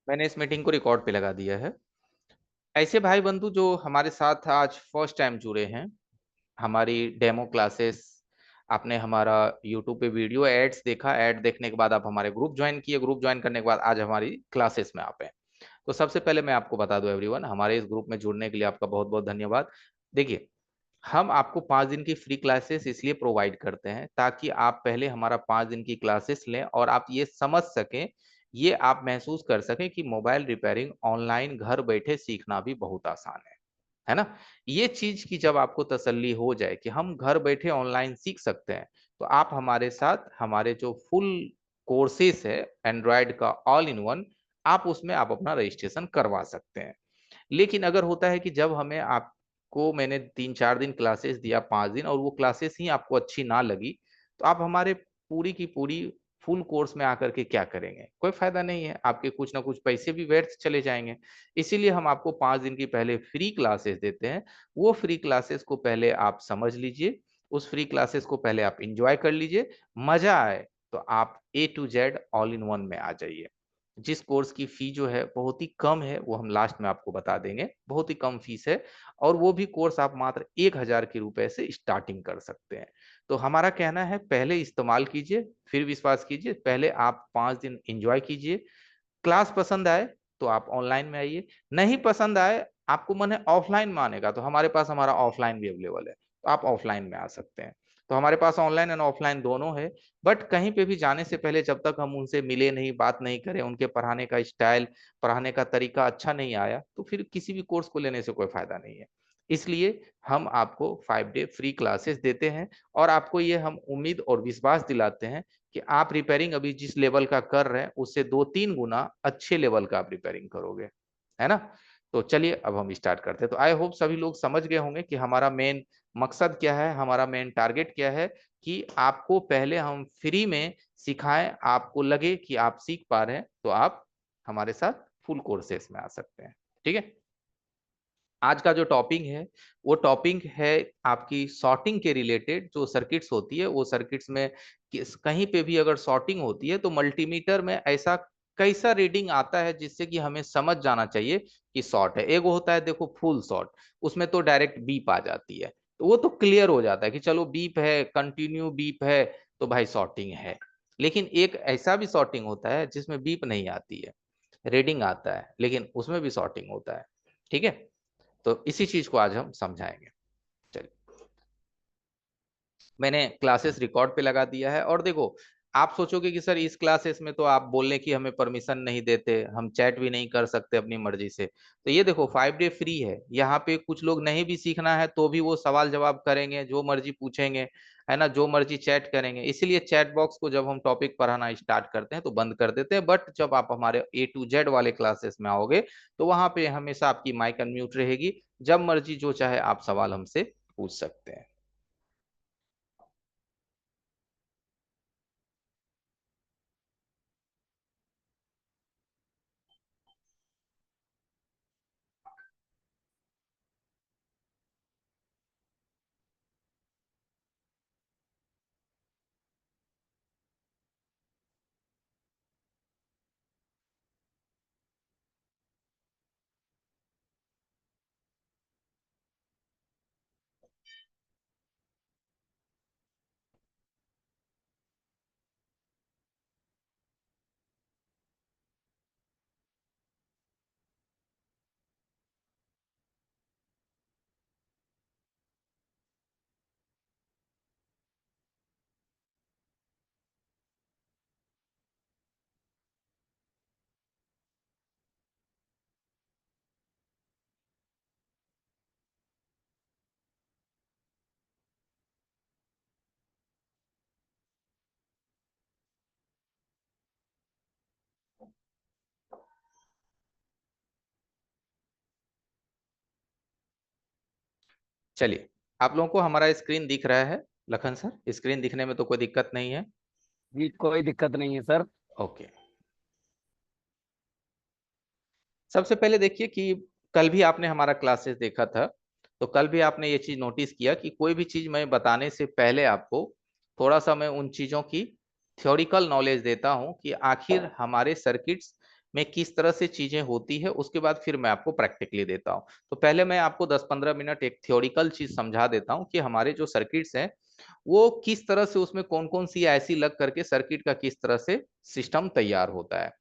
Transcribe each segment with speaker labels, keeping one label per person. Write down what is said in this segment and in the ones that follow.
Speaker 1: मैंने इस मीटिंग को रिकॉर्ड पे लगा दिया है। ऐसे भाई बंधु जो हमारे साथ आज फर्स्ट टाइम जुड़े हैं, हमारी डेमो क्लासेस, आपने हमारा यूट्यूब पे वीडियो एड्स देखा, एड देखने के बाद आप हमारे ग्रुप ज्वाइन किए, ग्रुप ज्वाइन करने के बाद आज हमारी क्लासेस में आप हैं। तो सबसे पहले मैं आपको बता दूं एवरीवन, हमारे इस ग्रुप में जुड़ने के लिए आपका बहुत बहुत धन्यवाद। देखिए, हम आपको 5 दिन की फ्री क्लासेस इसलिए प्रोवाइड करते हैं ताकि आप पहले हमारा 5 दिन की क्लासेस लें और आप ये समझ सकें, ये आप महसूस कर सकें कि मोबाइल रिपेयरिंग ऑनलाइन घर बैठे सीखना भी बहुत आसान है ना? ये चीज की जब आपको तसल्ली हो जाए कि हम घर बैठे ऑनलाइन सीख सकते हैं, तो आप हमारे साथ हमारे जो फुल कोर्सेस है एंड्रॉयड का ऑल इन वन, आप उसमें आप अपना रजिस्ट्रेशन करवा सकते हैं। लेकिन अगर होता है कि जब हमें आपको मैंने 3-4 दिन क्लासेस दिया, 5 दिन, और वो क्लासेस ही आपको अच्छी ना लगी, तो आप हमारे पूरी की पूरी फुल कोर्स में आकर के क्या करेंगे? कोई फायदा नहीं है, आपके कुछ ना कुछ पैसे भी व्यर्थ चले जाएंगे। इसीलिए हम आपको 5 दिन की पहले फ्री क्लासेस देते हैं। वो फ्री क्लासेस को पहले आप समझ लीजिए, उस फ्री क्लासेस को पहले आप इंजॉय कर लीजिए, मजा आए तो आप A to Z all in one में आ जाइए। जिस कोर्स की फी जो है बहुत ही कम है, वो हम लास्ट में आपको बता देंगे, बहुत ही कम फीस है, और वो भी कोर्स आप मात्र 1000 के रुपए से स्टार्टिंग कर सकते हैं। तो हमारा कहना है पहले इस्तेमाल कीजिए, फिर विश्वास कीजिए। पहले आप 5 दिन एंजॉय कीजिए, क्लास पसंद आए तो आप ऑनलाइन में आइए, नहीं पसंद आए, आपको मन है ऑफलाइन में आने का, तो हमारे पास हमारा ऑफलाइन भी अवेलेबल है, तो आप ऑफलाइन में आ सकते हैं। तो हमारे पास ऑनलाइन एंड ऑफलाइन दोनों है। बट कहीं पे भी जाने से पहले जब तक हम उनसे मिले नहीं, बात नहीं करें, उनके पढ़ाने का स्टाइल, पढ़ाने का तरीका अच्छा नहीं आया, तो फिर किसी भी कोर्स को लेने से कोई फायदा नहीं है। इसलिए हम आपको 5 डे फ्री क्लासेस देते हैं, और आपको ये हम उम्मीद और विश्वास दिलाते हैं कि आप रिपेयरिंग अभी जिस लेवल का कर रहे हैं उससे 2-3 गुना अच्छे लेवल का आप रिपेयरिंग करोगे, है ना? तो चलिए अब हम स्टार्ट करते हैं। तो आई होप सभी लोग समझ गए होंगे कि हमारा मेन मकसद क्या है, हमारा मेन टारगेट क्या है, कि आपको पहले हम फ्री में सिखाएं, आपको लगे कि आप सीख पा रहे हैं, तो आप हमारे साथ फुल कोर्सेस में आ सकते हैं। ठीक है? आज का जो टॉपिक है, वो टॉपिक है आपकी सॉर्टिंग के रिलेटेड। जो सर्किट्स होती है, वो सर्किट्स में कहीं पे भी अगर सॉर्टिंग होती है तो मल्टीमीटर में ऐसा कैसा रीडिंग आता है जिससे कि हमें समझ जाना चाहिए कि शॉर्ट है। एक होता है देखो फुल शॉर्ट, उसमें तो डायरेक्ट बीप आ जाती है, तो वो तो क्लियर हो जाता है कि चलो बीप है, कंटिन्यू बीप है, तो भाई शॉर्टिंग है। लेकिन एक ऐसा भी शॉर्टिंग होता है जिसमें बीप नहीं आती है, रीडिंग आता है, लेकिन उसमें भी शॉर्टिंग होता है। ठीक है? तो इसी चीज को आज हम समझाएंगे। चलिए, मैंने क्लासेस रिकॉर्ड पे लगा दिया है। और देखो, आप सोचोगे कि सर इस क्लासेस में तो आप बोलने की हमें परमिशन नहीं देते, हम चैट भी नहीं कर सकते अपनी मर्जी से। तो ये देखो 5 डे फ्री है, यहाँ पे कुछ लोग नहीं भी सीखना है तो भी वो सवाल जवाब करेंगे, जो मर्जी पूछेंगे, है ना, जो मर्जी चैट करेंगे। इसीलिए चैट बॉक्स को जब हम टॉपिक पढ़ाना स्टार्ट करते हैं तो बंद कर देते हैं, बट जब आप हमारे ए टू जेड वाले क्लासेस में आओगे तो वहां पे हमेशा आपकी माइक अनम्यूट रहेगी, जब मर्जी जो चाहे आप सवाल हमसे पूछ सकते हैं। चलिए, आप लोगों को हमारा स्क्रीन दिख रहा है? लखन सर, स्क्रीन दिखने में तो कोई दिक्कत नहीं है?
Speaker 2: जी कोई दिक्कत नहीं है सर।
Speaker 1: ओके। सबसे पहले देखिए कि कल भी आपने हमारा क्लासेस देखा था, तो कल भी आपने ये चीज नोटिस किया कि कोई भी चीज मैं बताने से पहले आपको थोड़ा सा मैं उन चीजों की थ्योरिकल नॉलेज देता हूं कि आखिर हमारे सर्किट्स में किस तरह से चीजें होती है, उसके बाद फिर मैं आपको प्रैक्टिकली देता हूँ। तो पहले मैं आपको 10-15 मिनट एक थ्योरिकल चीज समझा देता हूँ कि हमारे जो सर्किट्स हैं वो किस तरह से, उसमें कौन कौन सी ऐसी लग करके सर्किट का किस तरह से सिस्टम तैयार होता है।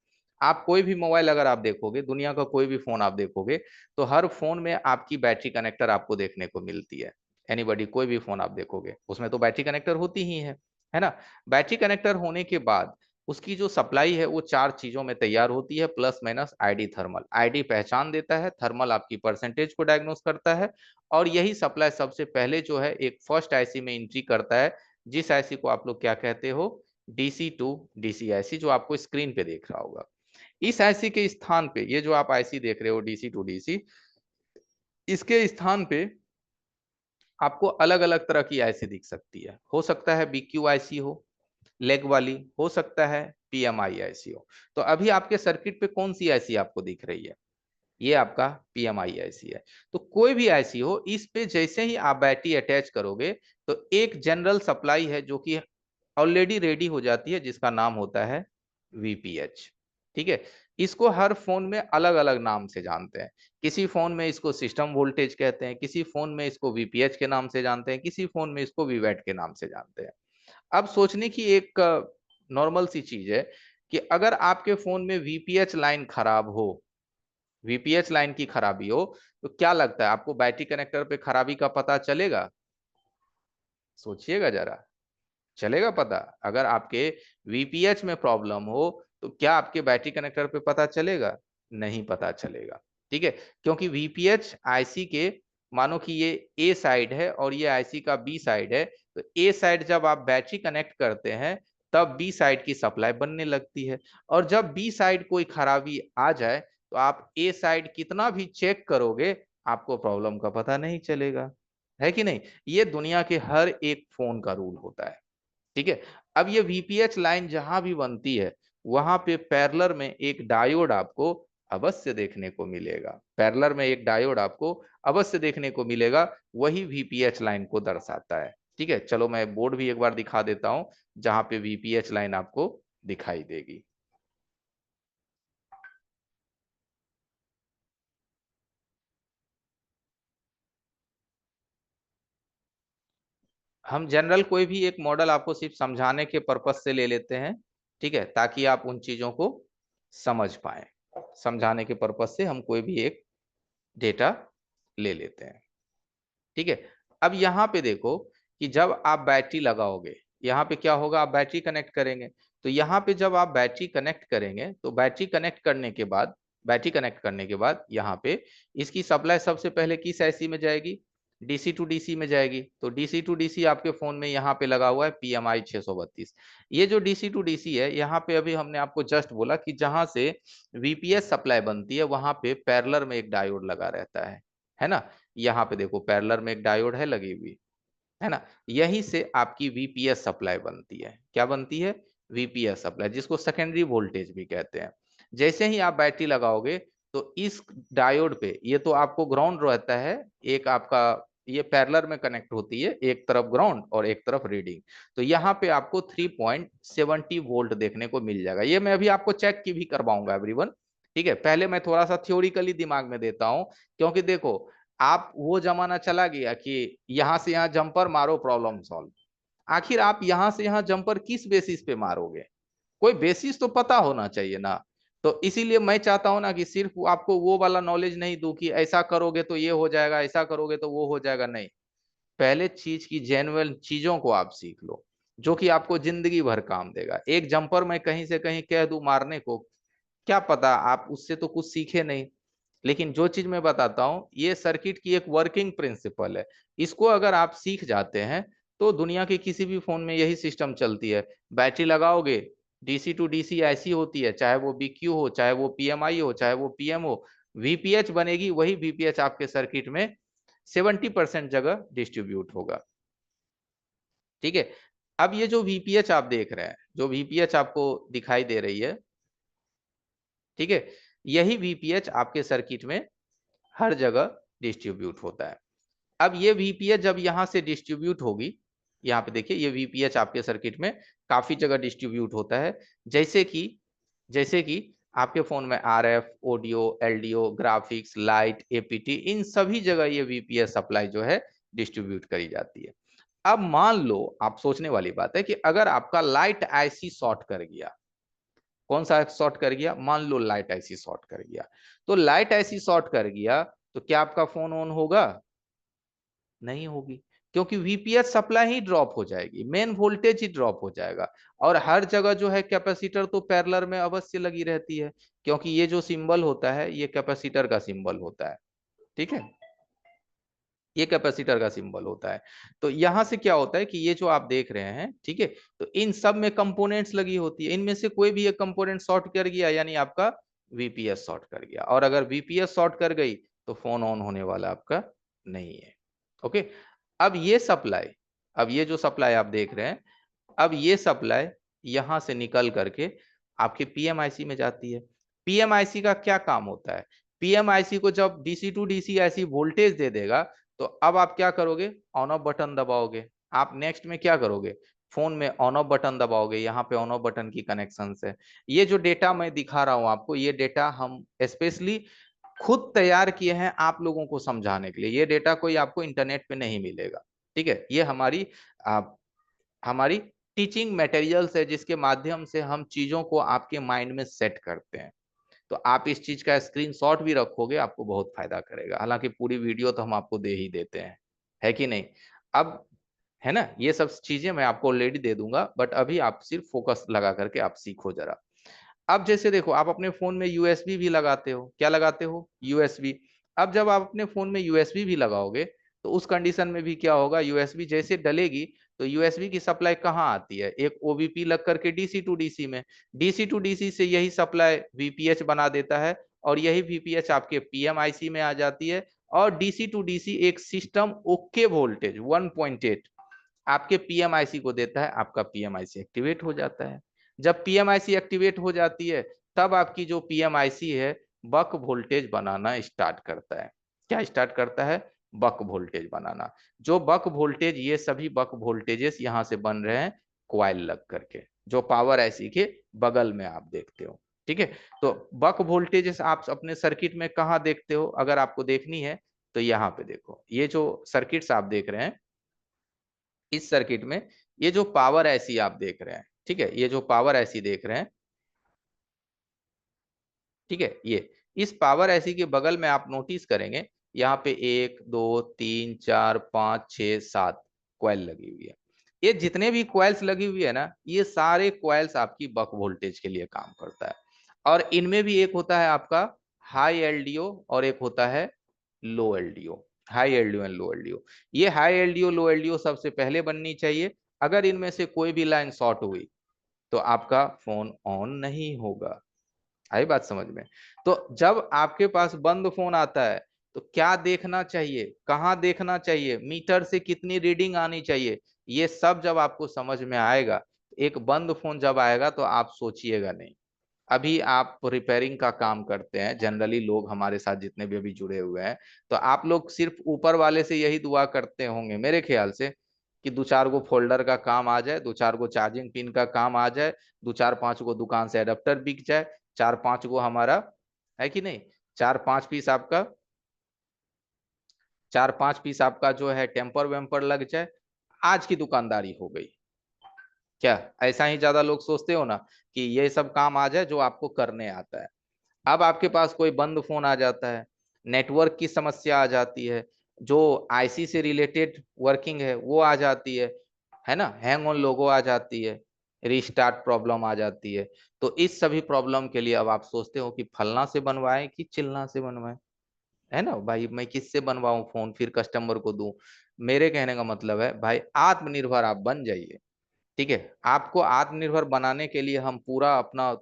Speaker 1: आप कोई भी मोबाइल अगर आप देखोगे, दुनिया का कोई भी फोन आप देखोगे, तो हर फोन में आपकी बैटरी कनेक्टर आपको देखने को मिलती है। एनीबॉडी, कोई भी फोन आप देखोगे उसमें तो बैटरी कनेक्टर होती ही है ना। बैटरी कनेक्टर होने के बाद उसकी जो सप्लाई है वो चार चीजों में तैयार होती है, plus minus ID thermal. ID पहचान देता है, थर्मल आपकी परसेंटेज को डायग्नोस करता है, और यही सप्लाई सबसे पहले जो है एक फर्स्ट आईसी में एंट्री करता है, जिस आईसी को आप लोग क्या कहते हो, डीसी टू डीसी आईसी, जो आपको स्क्रीन पे देख रहा होगा। इस आईसी के स्थान पे, ये जो आप आईसी देख रहे हो डीसी टू डीसी, इसके स्थान पे आपको अलग अलग तरह की आईसी दिख सकती है। हो सकता है बीक्यू आईसी हो, लेग वाली, हो सकता है पीएमआई आईसी हो। तो अभी आपके सर्किट पे कौन सी आईसी आपको दिख रही है? ये आपका पीएमआई आईसी है। तो कोई भी आईसी हो, इस पे जैसे ही आप बैटरी अटैच करोगे तो एक जनरल सप्लाई है जो कि ऑलरेडी रेडी हो जाती है, जिसका नाम होता है वीपीएच। ठीक है, इसको हर फोन में अलग अलग नाम से जानते हैं। किसी फोन में इसको सिस्टम वोल्टेज कहते हैं, किसी फोन में इसको वीपीएच के नाम से जानते हैं, किसी फोन में इसको वीवैट के नाम से जानते हैं। अब सोचने की एक नॉर्मल सी चीज है कि अगर आपके फोन में वीपीएच लाइन खराब हो, वीपीएच लाइन की खराबी हो, तो क्या लगता है आपको बैटरी कनेक्टर पे खराबी का पता चलेगा? सोचिएगा जरा, चलेगा पता? अगर आपके वीपीएच में प्रॉब्लम हो तो क्या आपके बैटरी कनेक्टर पे पता चलेगा? नहीं पता चलेगा। ठीक है, क्योंकि वीपीएच आईसी के, मानो कि ये ए साइड है और ये आईसी का बी साइड है, तो ए साइड जब आप बैटरी कनेक्ट करते हैं तब बी साइड की सप्लाई बनने लगती है, और जब बी साइड कोई खराबी आ जाए तो आप ए साइड कितना भी चेक करोगे आपको प्रॉब्लम का पता नहीं चलेगा, है कि नहीं? ये दुनिया के हर एक फोन का रूल होता है। ठीक है, अब ये वीपीएच लाइन जहां भी बनती है वहां पे पैरेलल में एक डायोड आपको अवश्य देखने को मिलेगा, पैरेलल में एक डायोड आपको अवश्य देखने को मिलेगा, वही वीपीएच लाइन को दर्शाता है। ठीक है, चलो मैं बोर्ड भी एक बार दिखा देता हूं जहां पे वीपीएच लाइन आपको दिखाई देगी। हम जनरल कोई भी एक मॉडल आपको सिर्फ समझाने के पर्पस से ले लेते हैं, ठीक है, ताकि आप उन चीजों को समझ पाए। समझाने के पर्पस से हम कोई भी एक डेटा ले लेते हैं। ठीक है, अब यहाँ पे देखो कि जब आप बैटरी लगाओगे, यहाँ पे क्या होगा, आप बैटरी कनेक्ट करेंगे। तो यहाँ पे जब आप बैटरी कनेक्ट करेंगे तो बैटरी कनेक्ट करने के बाद यहाँ पे इसकी सप्लाई सबसे पहले किस आईसी में जाएगी? डीसी टू डीसी में जाएगी। तो डीसी टू डीसी आपके फोन में यहाँ पे लगा हुआ है पीएमआई 632। ये जो डीसी टू डीसी है, यहाँ पे अभी हमने आपको जस्ट बोला कि जहां से वीपीएस सप्लाई बनती है वहां पे पैरेलल में एक डायोड लगा रहता है ना। यहाँ पे देखो पैरेलल में एक डायोड है लगी हुई, है ना। यहीं से आपकी वीपीएस सप्लाई बनती है। क्या बनती है? वीपीएस सप्लाई, जिसको सेकेंडरी वोल्टेज भी कहते हैं। जैसे ही आप बैटरी लगाओगे तो इस डायोड पे, ये तो आपको ग्राउंड रहता है, एक आपका ये पैरेलल में कनेक्ट होती है, एक तरफ ग्राउंड और एक तरफ रीडिंग। तो यहाँ पे आपको 3.70 वोल्ट देखने को मिल जाएगा। ये मैं अभी आपको चेक की भी करवाऊंगा एवरीवन। ठीक है, पहले मैं थोड़ा सा थ्योरिकली दिमाग में देता हूं, क्योंकि देखो आप वो जमाना चला गया कि यहां से यहां जंपर मारो प्रॉब्लम सॉल्व। आखिर आप यहां से यहां जंपर किस बेसिस पे मारोगे? कोई बेसिस तो पता होना चाहिए ना। तो इसीलिए मैं चाहता हूं ना कि सिर्फ आपको वो वाला नॉलेज नहीं दूं कि ऐसा करोगे तो ये हो जाएगा, ऐसा करोगे तो वो हो जाएगा, नहीं। पहले चीज की जेन्युइन चीजों को आप सीख लो, जो कि आपको जिंदगी भर काम देगा। एक जंपर मैं कहीं से कहीं कह दूं मारने को, क्या पता आप उससे तो कुछ सीखे नहीं। लेकिन जो चीज मैं बताता हूं ये सर्किट की एक वर्किंग प्रिंसिपल है। इसको अगर आप सीख जाते हैं तो दुनिया के किसी भी फोन में यही सिस्टम चलती है। बैटरी लगाओगे, डीसी टू डीसी ऐसी होती है, चाहे वो बीक्यू हो, चाहे वो पीएमआई हो, चाहे वो पीएम हो, वीपीएच बनेगी। वही वीपीएच आपके सर्किट में 70% जगह डिस्ट्रीब्यूट होगा। ठीक है, अब ये जो वीपीएच आप देख रहे हैं, जो वीपीएच आपको दिखाई दे रही है, ठीक है, यही वीपीएच आपके सर्किट में हर जगह डिस्ट्रीब्यूट होता है। अब ये वीपीएच जब यहां से डिस्ट्रीब्यूट होगी, यहाँ पे देखिए ये वीपीएच आपके सर्किट में काफी जगह डिस्ट्रीब्यूट होता है। जैसे कि आपके फोन में RF, audio, LDO, graphics, light, APT, इन सभी जगह ये वीपीएस सप्लाई जो है डिस्ट्रीब्यूट करी जाती है। अब मान लो, आप सोचने वाली बात है कि अगर आपका लाइट आईसी शॉर्ट कर गया, कौन सा शॉर्ट कर गया, मान लो लाइट आईसी शॉर्ट कर गया, तो लाइट आईसी शॉर्ट कर गया तो क्या आपका फोन ऑन होगा? नहीं होगी, क्योंकि वीपीएस सप्लाई ही ड्रॉप हो जाएगी, मेन वोल्टेज ही ड्रॉप हो जाएगा। और हर जगह जो है कैपेसिटर तो पैरेलल में अवश्य लगी रहती है, क्योंकि ये जो सिंबल होता है ये कैपेसिटर का सिंबल होता है। ठीक है, ये कैपेसिटर का सिंबल होता है। तो यहां से क्या होता है कि ये जो आप देख रहे हैं, ठीक है, तो इन सब में कंपोनेंट्स लगी होती है, इनमें से कोई भी एक कंपोनेंट शॉर्ट कर गया यानी आपका वीपीएस शॉर्ट कर गया, और अगर वीपीएस शॉर्ट कर गई तो फोन ऑन होने वाला आपका नहीं है। ओके, अब ये सप्लाई, अब ये जो सप्लाई आप देख रहे हैं, अब ये सप्लाई यहां से निकल करके आपके पीएमआईसी में जाती है। पीएमआईसी का क्या काम होता है? पीएमआईसी को जब डीसी टू डीसी ऐसी वोल्टेज दे देगा, तो अब आप क्या करोगे? ऑन ऑफ बटन दबाओगे। आप नेक्स्ट में क्या करोगे? फोन में ऑन ऑफ बटन दबाओगे, यहाँ पे ऑन ऑफ बटन की कनेक्शन है। ये जो डेटा मैं दिखा रहा हूं आपको, ये डेटा हम स्पेशली खुद तैयार किए हैं आप लोगों को समझाने के लिए। ये डेटा कोई आपको इंटरनेट पे नहीं मिलेगा। ठीक है, ये हमारी टीचिंग मटेरियल्स है, जिसके माध्यम से हम चीजों को आपके माइंड में सेट करते हैं। तो आप इस चीज का स्क्रीनशॉट भी रखोगे, आपको बहुत फायदा करेगा। हालांकि पूरी वीडियो तो हम आपको दे ही देते हैं, है कि नहीं? अब है ना, ये सब चीजें मैं आपको ऑलरेडी दे दूंगा, बट अभी आप सिर्फ फोकस लगा करके आप सीखो जरा। अब जैसे देखो, आप अपने फोन में यूएसबी भी लगाते हो, क्या लगाते हो? यूएसबी। अब जब आप अपने फोन में यूएसबी भी लगाओगे, तो उस कंडीशन में भी क्या होगा? यूएसबी जैसे डलेगी, तो यूएसबी की सप्लाई कहाँ आती है? एक ओबीपी लग करके डीसी टू डीसी में, डीसी टू डीसी से यही सप्लाई वीपीएच बना देता है, और यही वीपीएच आपके पीएमआईसी में आ जाती है। और डीसी टू डीसी एक सिस्टम ओके वोल्टेज 1.8 आपके पीएमआईसी को देता है, आपका पीएमआईसी एक्टिवेट हो जाता है। जब पीएमआईसी एक्टिवेट हो जाती है, तब आपकी जो पीएमआईसी है बक वोल्टेज बनाना स्टार्ट करता है। क्या स्टार्ट करता है? बक वोल्टेज बनाना। जो बक वोल्टेज, ये सभी बक वोल्टेजेस यहां से बन रहे हैं क्वाइल लग करके, जो पावर आईसी के बगल में आप देखते हो। ठीक है, तो बक वोल्टेजेस आप अपने सर्किट में कहाँ देखते हो? अगर आपको देखनी है तो यहाँ पे देखो, ये जो सर्किट्स आप देख रहे हैं, इस सर्किट में ये जो पावर ऐसी आप देख रहे हैं, ठीक है, ये जो पावर ऐसी देख रहे हैं, ठीक है, ये इस पावर ऐसी के बगल में आप नोटिस करेंगे, यहाँ पे 1 2 3 4 5 6 7 क्वाइल लगी हुई है। ये जितने भी क्वाइल्स लगी हुई है ना, ये सारे क्वाइल्स आपकी बक वोल्टेज के लिए काम करता है। और इनमें भी एक होता है आपका हाई एलडीओ और एक होता है low LDO. High LDO and low LDO. ये हाई एलडीओ लो एलडीओ सबसे पहले बननी चाहिए। अगर इनमें से कोई भी लाइन शॉर्ट हुई तो आपका फोन ऑन नहीं होगा। आई बात समझ में? तो जब आपके पास बंद फोन आता है, तो क्या देखना चाहिए, कहाँ देखना चाहिए, मीटर से कितनी रीडिंग आनी चाहिए, ये सब जब आपको समझ में आएगा, एक बंद फोन जब आएगा तो आप सोचिएगा नहीं। अभी आप रिपेयरिंग का काम करते हैं, जनरली लोग हमारे साथ जितने भी अभी जुड़े हुए हैं, तो आप लोग सिर्फ ऊपर वाले से यही दुआ करते होंगे मेरे ख्याल से, कि दो चार गो फोल्डर का काम आ जाए, दो चार गो चार्जिंग पिन का काम आ जाए, दो चार पांच गो दुकान से एडेप्टर बिक जाए, चार पांच गो हमारा, है कि नहीं, चार पांच पीस आपका, चार पांच पीस आपका जो है टेम्पर वेम्पर लग जाए, आज की दुकानदारी हो गई। क्या ऐसा ही ज्यादा लोग सोचते हो ना, कि ये सब काम आ जाए जो आपको करने आता है? अब आपके पास कोई बंद फोन आ जाता है, नेटवर्क की समस्या आ जाती है, जो आईसी से रिलेटेड वर्किंग है वो आ जाती है ना, हैंग ऑन लोगो आ जाती है, रीस्टार्ट प्रॉब्लम आ जाती है। तो इस सभी प्रॉब्लम के लिए अब आप सोचते हो कि फलना से बनवाएं कि चिलना से बनवाएं, है ना भाई, मैं किससे बनवाऊं फोन, फिर कस्टमर को दूं? मेरे कहने का मतलब है भाई, आत्मनिर्भर आप बन जाइए। ठीक है, आपको आत्मनिर्भर बनाने के लिए हम पूरा अपना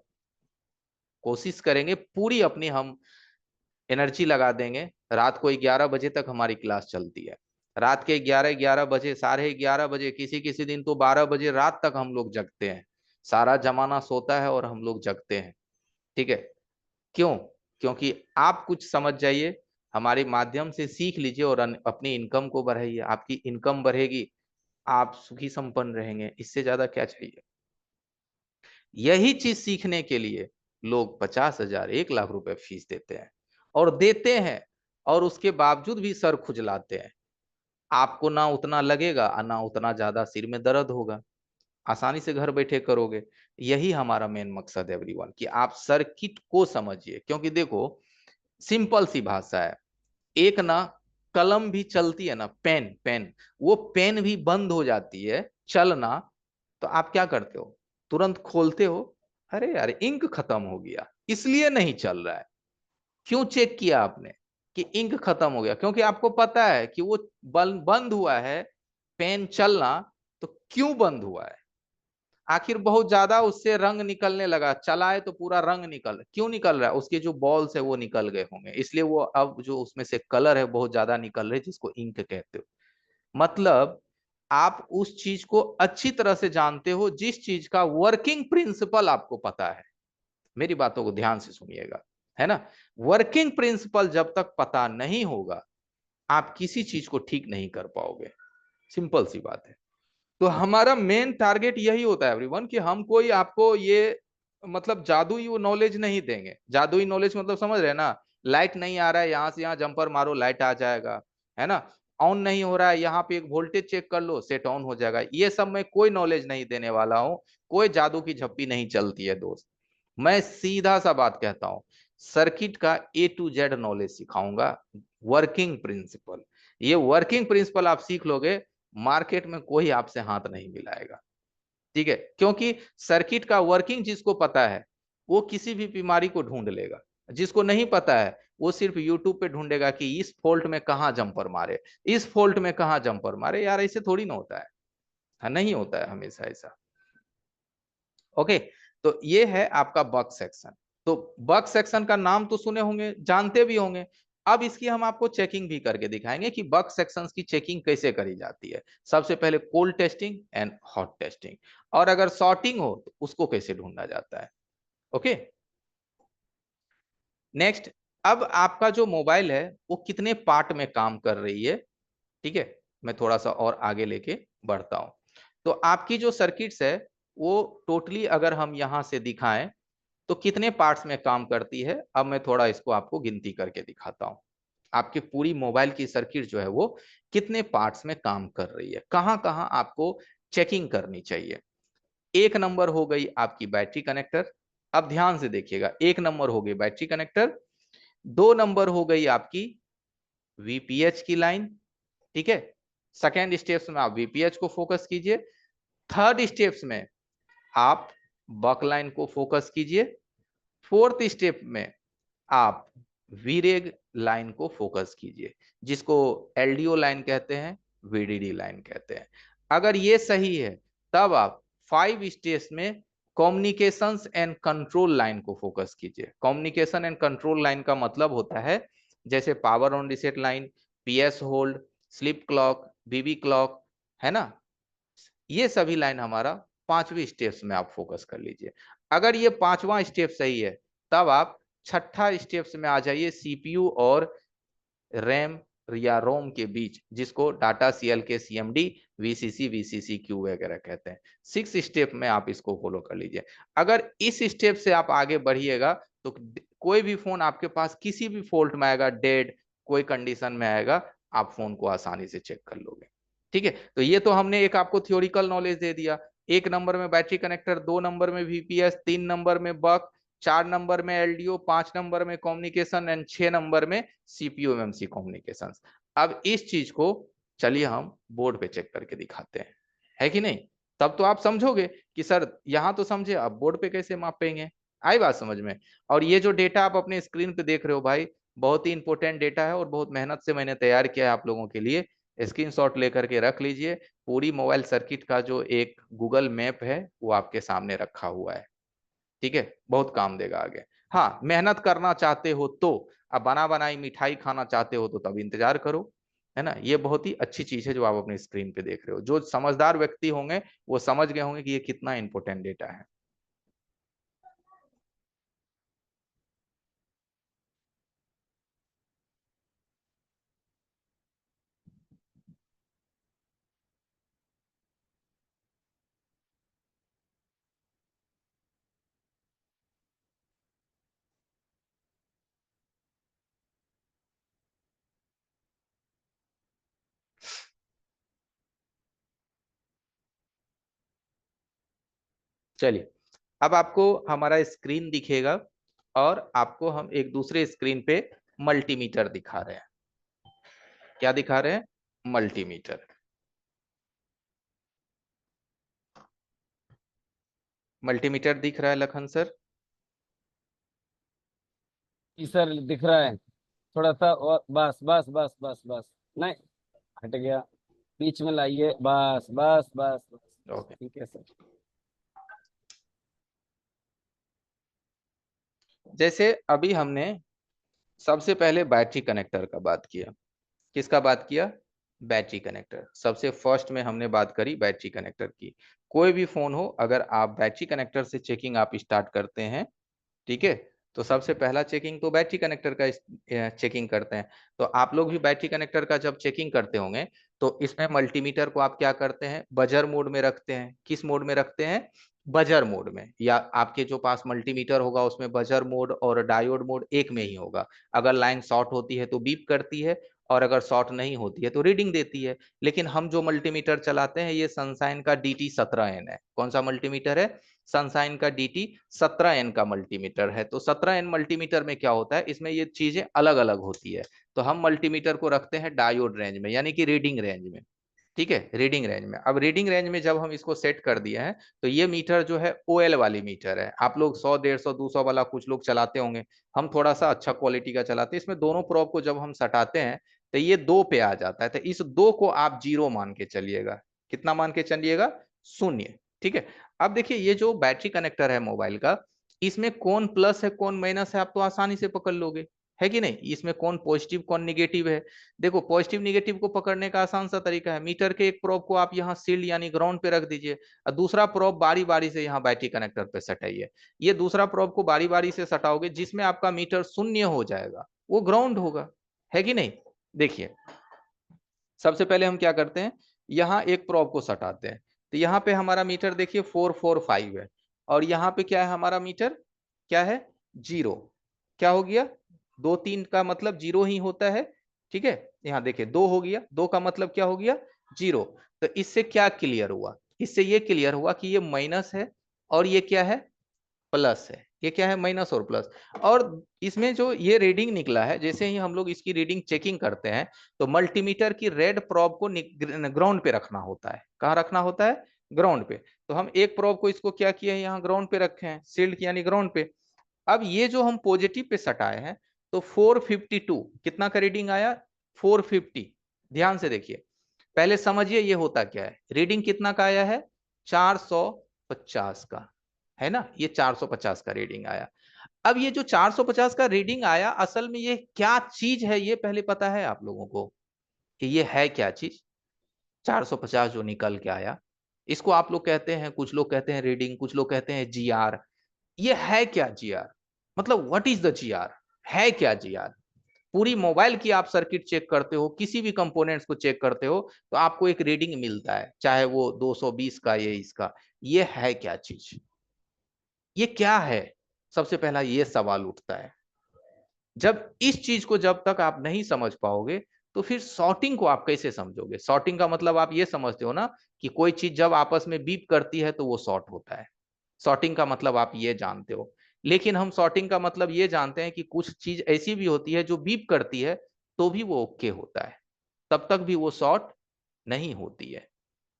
Speaker 1: कोशिश करेंगे, पूरी अपनी हम एनर्जी लगा देंगे। रात को 11 बजे तक हमारी क्लास चलती है, रात के 11 11 बजे, 11:30 बजे, किसी किसी दिन तो 12 बजे रात तक हम लोग जगते हैं। सारा जमाना सोता है और हम लोग जगते हैं। ठीक है, क्यों? क्योंकि आप कुछ समझ जाइए, हमारे माध्यम से सीख लीजिए और अपनी इनकम को बढ़ाइए। आपकी इनकम बढ़ेगी, आप सुखी संपन्न रहेंगे, इससे ज्यादा क्या चाहिए? यही चीज सीखने के लिए लोग 50,000 1 लाख रुपए फीस देते हैं, और देते हैं, और उसके बावजूद भी सर खुजलाते हैं। आपको ना उतना लगेगा और ना उतना ज्यादा सिर में दर्द होगा, आसानी से घर बैठे करोगे। यही हमारा मेन मकसद है एवरीवन, कि आप सर्किट को समझिए। क्योंकि देखो, सिंपल सी भाषा है, एक ना कलम भी चलती है ना, पेन पेन, वो पेन भी बंद हो जाती है चलना, तो आप क्या करते हो? तुरंत खोलते हो, अरे यार इंक खत्म हो गया, इसलिए नहीं चल रहा है। क्यों चेक किया आपने कि इंक खत्म हो गया? क्योंकि आपको पता है कि वो बंद हुआ है पेन चलना। तो क्यों बंद हुआ है? आखिर बहुत ज्यादा उससे रंग निकलने लगा, चलाए तो पूरा रंग क्यों निकल रहा है? उसके जो बॉल्स है वो निकल गए होंगे, इसलिए वो अब जो उसमें से कलर है बहुत ज्यादा निकल रहे, जिसको इंक कहते हो। मतलब आप उस चीज को अच्छी तरह से जानते हो जिस चीज का वर्किंग प्रिंसिपल आपको पता है। मेरी बातों को ध्यान से सुनिएगा, है ना? वर्किंग प्रिंसिपल जब तक पता नहीं होगा, आप किसी चीज को ठीक नहीं कर पाओगे। सिंपल सी बात है। तो हमारा मेन टारगेट यही होता है एवरीवन, कि हम कोई आपको ये मतलब जादुई वो नॉलेज नहीं देंगे। जादुई नॉलेज मतलब समझ रहे हैं ना? लाइट नहीं आ रहा है, यहां से यहां जंपर मारो लाइट आ जाएगा, है ना? ऑन नहीं हो रहा है, यहाँ पे एक वोल्टेज चेक कर लो सेट ऑन हो जाएगा। ये सब मैं कोई नॉलेज नहीं देने वाला हूँ। कोई जादू की झप्पी नहीं चलती है दोस्त। मैं सीधा सा बात कहता हूँ, सर्किट का A to Z नॉलेज सिखाऊंगा, वर्किंग प्रिंसिपल। ये वर्किंग प्रिंसिपल आप सीख लोगे, मार्केट में कोई आपसे हाथ नहीं मिलाएगा। ठीक है? क्योंकि सर्किट का वर्किंग जिसको पता है, वो किसी भी बीमारी को ढूंढ लेगा। जिसको नहीं पता है, वो सिर्फ यूट्यूब पे ढूंढेगा कि इस फॉल्ट में कहां जंपर मारे, इस फॉल्ट में कहां जंपर मारे। यार ऐसे थोड़ी ना होता है। हाँ, नहीं होता है हमेशा ऐसा। ओके। तो ये है आपका बग सेक्शन। तो बग सेक्शन का नाम तो सुने होंगे, जानते भी होंगे। अब इसकी हम आपको चेकिंग भी करके दिखाएंगे कि बग सेक्शंस की चेकिंग कैसे करी जाती है। सबसे पहले cold testing and hot testing, और अगर सॉर्टिंग हो तो उसको कैसे ढूंढा जाता है। ओके। नेक्स्ट, अब आपका जो मोबाइल है वो कितने पार्ट में काम कर रही है। ठीक है, मैं थोड़ा सा और आगे लेके बढ़ता हूं। तो आपकी जो सर्किट्स है वो टोटली अगर हम यहां से दिखाएं तो कितने पार्ट्स में काम करती है, अब मैं थोड़ा इसको आपको गिनती करके दिखाता हूं। आपकी पूरी मोबाइल की सर्किट जो है वो कितने पार्ट्स में काम कर रही है, कहां कहां आपको चेकिंग करनी चाहिए। एक नंबर हो गई आपकी बैटरी कनेक्टर। अब ध्यान से देखिएगा, एक नंबर हो गई बैटरी कनेक्टर। दो नंबर हो गई आपकी वीपीएच की लाइन। ठीक है, सेकेंड स्टेप्स में आप वीपीएच को फोकस कीजिए। थर्ड स्टेप्स में आप बक लाइन को फोकस कीजिए। फोर्थ स्टेप में आप वीरेग लाइन को फोकस कीजिए, जिसको एलडीओ लाइन कहते हैं, वीडीडी लाइन कहते हैं। अगर ये सही है, तब आप 5 स्टेप्स में कम्युनिकेशंस एंड कंट्रोल लाइन को फोकस कीजिए। कम्युनिकेशन एंड कंट्रोल लाइन का मतलब होता है जैसे power on reset line, PS hold, slip clock, BB clock, है ना? ये सभी लाइन हमारा 5वीं स्टेप्स में आप फोकस कर लीजिए। अगर ये 5वां स्टेप सही है, तब आप छठा स्टेप्स में आ जाइए, सीपीयू और रैम या रोम के बीच, जिसको डाटा सीएल के सीएमडी, वीसीसी, वीसीसी क्यू वगैरह कहते हैं। 6 स्टेप में आप इसको फॉलो कर लीजिए। अगर इस स्टेप से आप आगे बढ़िएगा तो कोई भी फोन आपके पास किसी भी फॉल्ट में आएगा, डेड कोई कंडीशन में आएगा, आप फोन को आसानी से चेक कर लोगे। ठीक है, तो ये तो हमने एक आपको थियोरिकल नॉलेज दे दिया। एक नंबर में बैटरी कनेक्टर, दो नंबर में वीपीएस, तीन नंबर में बक, चार नंबर में एलडीओ, पांच नंबर में कम्युनिकेशन एंड छह नंबर में सीपीयू एमएमसी कम्युनिकेशन। अब इस चीज को चलिए हम बोर्ड पे चेक करके दिखाते हैं, है कि नहीं? तब तो आप समझोगे कि सर यहां तो समझे, अब बोर्ड पे कैसे मापेंगे। आई बात समझ में? और ये जो डेटा आप अपने स्क्रीन पे देख रहे हो भाई, बहुत ही इंपॉर्टेंट डेटा है और बहुत मेहनत से मैंने तैयार किया है आप लोगों के लिए। स्क्रीनशॉट लेकर के रख लीजिए। पूरी मोबाइल सर्किट का जो एक गूगल मैप है वो आपके सामने रखा हुआ है। ठीक है, बहुत काम देगा आगे। हाँ, मेहनत करना चाहते हो तो, अब बना बनाई मिठाई खाना चाहते हो तो तब इंतजार करो, है ना? ये बहुत ही अच्छी चीज है जो आप अपने स्क्रीन पे देख रहे हो। जो समझदार व्यक्ति होंगे वो समझ गए होंगे कि ये कितना इंपॉर्टेंट डेटा है। चलिए, अब आपको हमारा स्क्रीन दिखेगा और आपको हम एक दूसरे स्क्रीन पे मल्टीमीटर दिखा रहे हैं। क्या दिखा रहे हैं? मल्टीमीटर। मल्टीमीटर दिख रहा है लखन सर?
Speaker 2: जी सर दिख रहा है। थोड़ा सा और, बस बस बस बस बस। नहीं, हट गया। बीच में लाइए, बस बस बस बस।
Speaker 1: ओके।
Speaker 2: ठीक है सर।
Speaker 1: जैसे अभी हमने सबसे पहले बैटरी कनेक्टर का बात किया। किसका बात किया? Battery connector. सबसे फर्स्ट में हमने बात करी बैटरी कनेक्टर की। कोई भी फोन हो, अगर आप बैटरी कनेक्टर से चेकिंग आप स्टार्ट करते हैं, ठीक है, तो सबसे पहला चेकिंग तो बैटरी कनेक्टर का चेकिंग करते हैं। तो आप लोग भी बैटरी कनेक्टर का जब चेकिंग करते होंगे, तो इसमें मल्टीमीटर को आप क्या करते हैं? बजर मोड में रखते हैं। किस मोड में रखते हैं? बजर मोड में। या आपके जो पास मल्टीमीटर होगा उसमें बजर मोड और डायोड मोड एक में ही होगा। अगर लाइन शॉर्ट होती है तो बीप करती है, और अगर शॉर्ट नहीं होती है तो रीडिंग देती है। लेकिन हम जो मल्टीमीटर चलाते हैं ये सनशाइन का DT17N है। कौन सा मल्टीमीटर है? सनशाइन का DT17N का मल्टीमीटर है। तो 17N मल्टीमीटर में क्या होता है, इसमें ये चीजें अलग अलग होती है। तो हम मल्टीमीटर को रखते हैं डायोड रेंज में, यानी कि रीडिंग रेंज में। ठीक है, रीडिंग रेंज में। अब रीडिंग रेंज में जब हम इसको सेट कर दिए हैं, तो ये मीटर जो है OL वाली मीटर है। आप लोग 100, 150, 200 वाला कुछ लोग चलाते होंगे। हम थोड़ा सा अच्छा क्वालिटी का चलाते हैं। इसमें दोनों प्रोब को जब हम सटाते हैं तो ये 2 पे आ जाता है। तो इस 2 को आप 0 मान के चलिएगा। कितना मान के चलिएगा? 0। ठीक है। अब देखिए, ये जो बैटरी कनेक्टर है मोबाइल का, इसमें कौन प्लस है कौन माइनस है आप तो आसानी से पकड़ लोगे, है कि नहीं? इसमें कौन पॉजिटिव कौन निगेटिव है। देखो, पॉजिटिव निगेटिव को पकड़ने का आसान सा तरीका है, मीटर के एक प्रोब को आप यहाँ शील्ड यानी ग्राउंड पे रख दीजिए, और दूसरा प्रोब बारी बारी से यहाँ बैटरी कनेक्टर पे सटाइए। ये दूसरा प्रोब को बारी बारी से सटाओगे, जिसमें आपका मीटर 0 हो जाएगा, वो ग्राउंड होगा, है कि नहीं? देखिए, सबसे पहले हम क्या करते हैं, यहाँ एक प्रोब को सटाते हैं। तो यहाँ पे हमारा मीटर देखिए 445 है, और यहाँ पे क्या है हमारा मीटर? क्या है? 0। क्या हो गया? 2 3 का मतलब 0 ही होता है। ठीक है, यहाँ देखिए 2 हो गया, 2 का मतलब क्या हो गया? 0। तो इससे क्या क्लियर हुआ? इससे ये क्लियर हुआ कि ये माइनस है, और ये क्या है? प्लस है। ये क्या है? माइनस और प्लस। और इसमें जो ये रीडिंग निकला है, जैसे ही हम लोग इसकी रीडिंग चेकिंग करते हैं, तो मल्टीमीटर की रेड प्रोब को ग्राउंड पे रखना होता है। कहाँ रखना होता है? ग्राउंड पे। तो हम एक प्रोब को इसको क्या किए हैं, यहाँ ग्राउंड पे रखे हैं, शील्ड यानी ग्राउंड पे। अब ये जो हम पॉजिटिव पे सटाए हैं, तो 452 कितना का रीडिंग आया? 450। ध्यान से देखिए, पहले समझिए ये होता क्या है। रीडिंग कितना का आया है? 450 का, है ना? ये 450 का रीडिंग आया। अब ये जो 450 का रीडिंग आया, असल में ये क्या चीज है, ये पहले पता है आप लोगों को कि ये है क्या चीज? 450 जो निकल के आया, इसको आप लोग कहते हैं, कुछ लोग कहते हैं रीडिंग, कुछ लोग कहते हैं GR। ये है क्या GR? मतलब व्हाट इज द GR? है क्या GR? पूरी मोबाइल की आप सर्किट चेक करते हो, किसी भी कंपोनेंट्स को चेक करते हो, तो आपको एक रीडिंग मिलता है, चाहे वो 220 का ये इसका। ये है क्या चीज? ये क्या है? सबसे पहला ये सवाल उठता है। जब इस चीज को जब तक आप नहीं समझ पाओगे, तो फिर सॉर्टिंग को आप कैसे समझोगे? सॉर्टिंग का मतलब आप ये समझते हो ना, कि कोई चीज जब आपस में बीप करती है तो वो सॉर्ट होता है। सॉर्टिंग का मतलब आप ये जानते हो। लेकिन हम सॉर्टिंग का मतलब ये जानते हैं कि कुछ चीज ऐसी भी होती है जो बीप करती है तो भी वो ओके होता है, तब तक भी वो सॉर्ट नहीं होती है।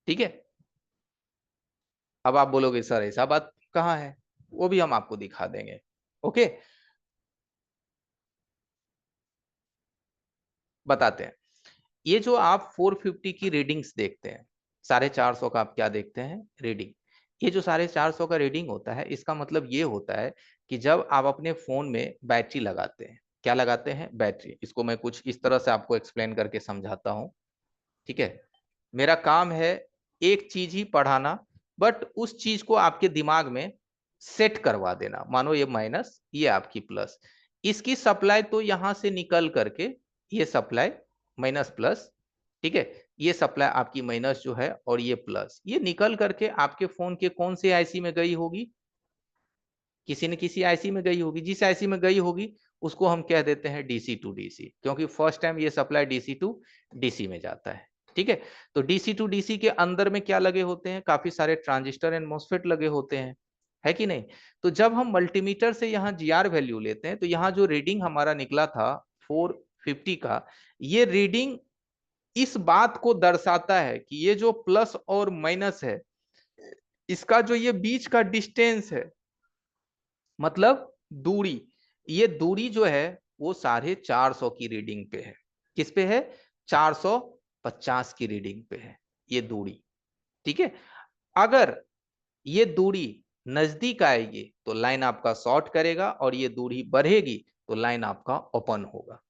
Speaker 1: ठीक है। अब आप बोलोगे सर ऐसा बात कहाँ है, वो भी हम आपको दिखा देंगे। ओके, बताते हैं। ये जो आप 450 की रीडिंग्स देखते हैं, 450 का आप क्या देखते हैं? रीडिंग। ये जो 450 का रीडिंग होता है, इसका मतलब ये होता है कि जब आप अपने फोन में बैटरी लगाते हैं, क्या लगाते हैं? बैटरी। इसको मैं कुछ इस तरह से आपको एक्सप्लेन करके समझाता हूँ। ठीक है, मेरा काम है एक चीज ही पढ़ाना, बट उस चीज को आपके दिमाग में सेट करवा देना। मानो ये माइनस, ये आपकी प्लस। इसकी सप्लाई तो यहां से निकल करके, ये सप्लाई माइनस प्लस, ठीक है, ये सप्लाई आपकी माइनस जो है, और ये प्लस, ये निकल करके आपके फोन के कौन से IC में गई होगी? किसी न किसी IC में गई होगी। जिस IC में गई होगी उसको हम कह देते हैं DC टू DC, क्योंकि फर्स्ट टाइम ये सप्लाई DC टू DC में जाता है। ठीक है, तो DC टू DC के अंदर में क्या लगे होते हैं? काफी सारे ट्रांजिस्टर एंड मॉसफेट लगे होते हैं। है कि नहीं? तो जब हम मल्टीमीटर से यहाँ जीआर वैल्यू लेते हैं तो यहाँ जो रीडिंग हमारा निकला था 450 का, ये रीडिंग इस बात को दर्शाता है कि ये जो प्लस और माइनस है, इसका जो ये बीच का डिस्टेंस है, मतलब दूरी, ये दूरी जो है वो 450 की रीडिंग पे है। किस पे है? 450 की रीडिंग पे है ये दूरी। ठीक है, अगर ये दूरी नजदीक आएगी तो लाइन आपका शॉर्ट करेगा, और ये दूरी बढ़ेगी तो लाइन आपका ओपन होगा।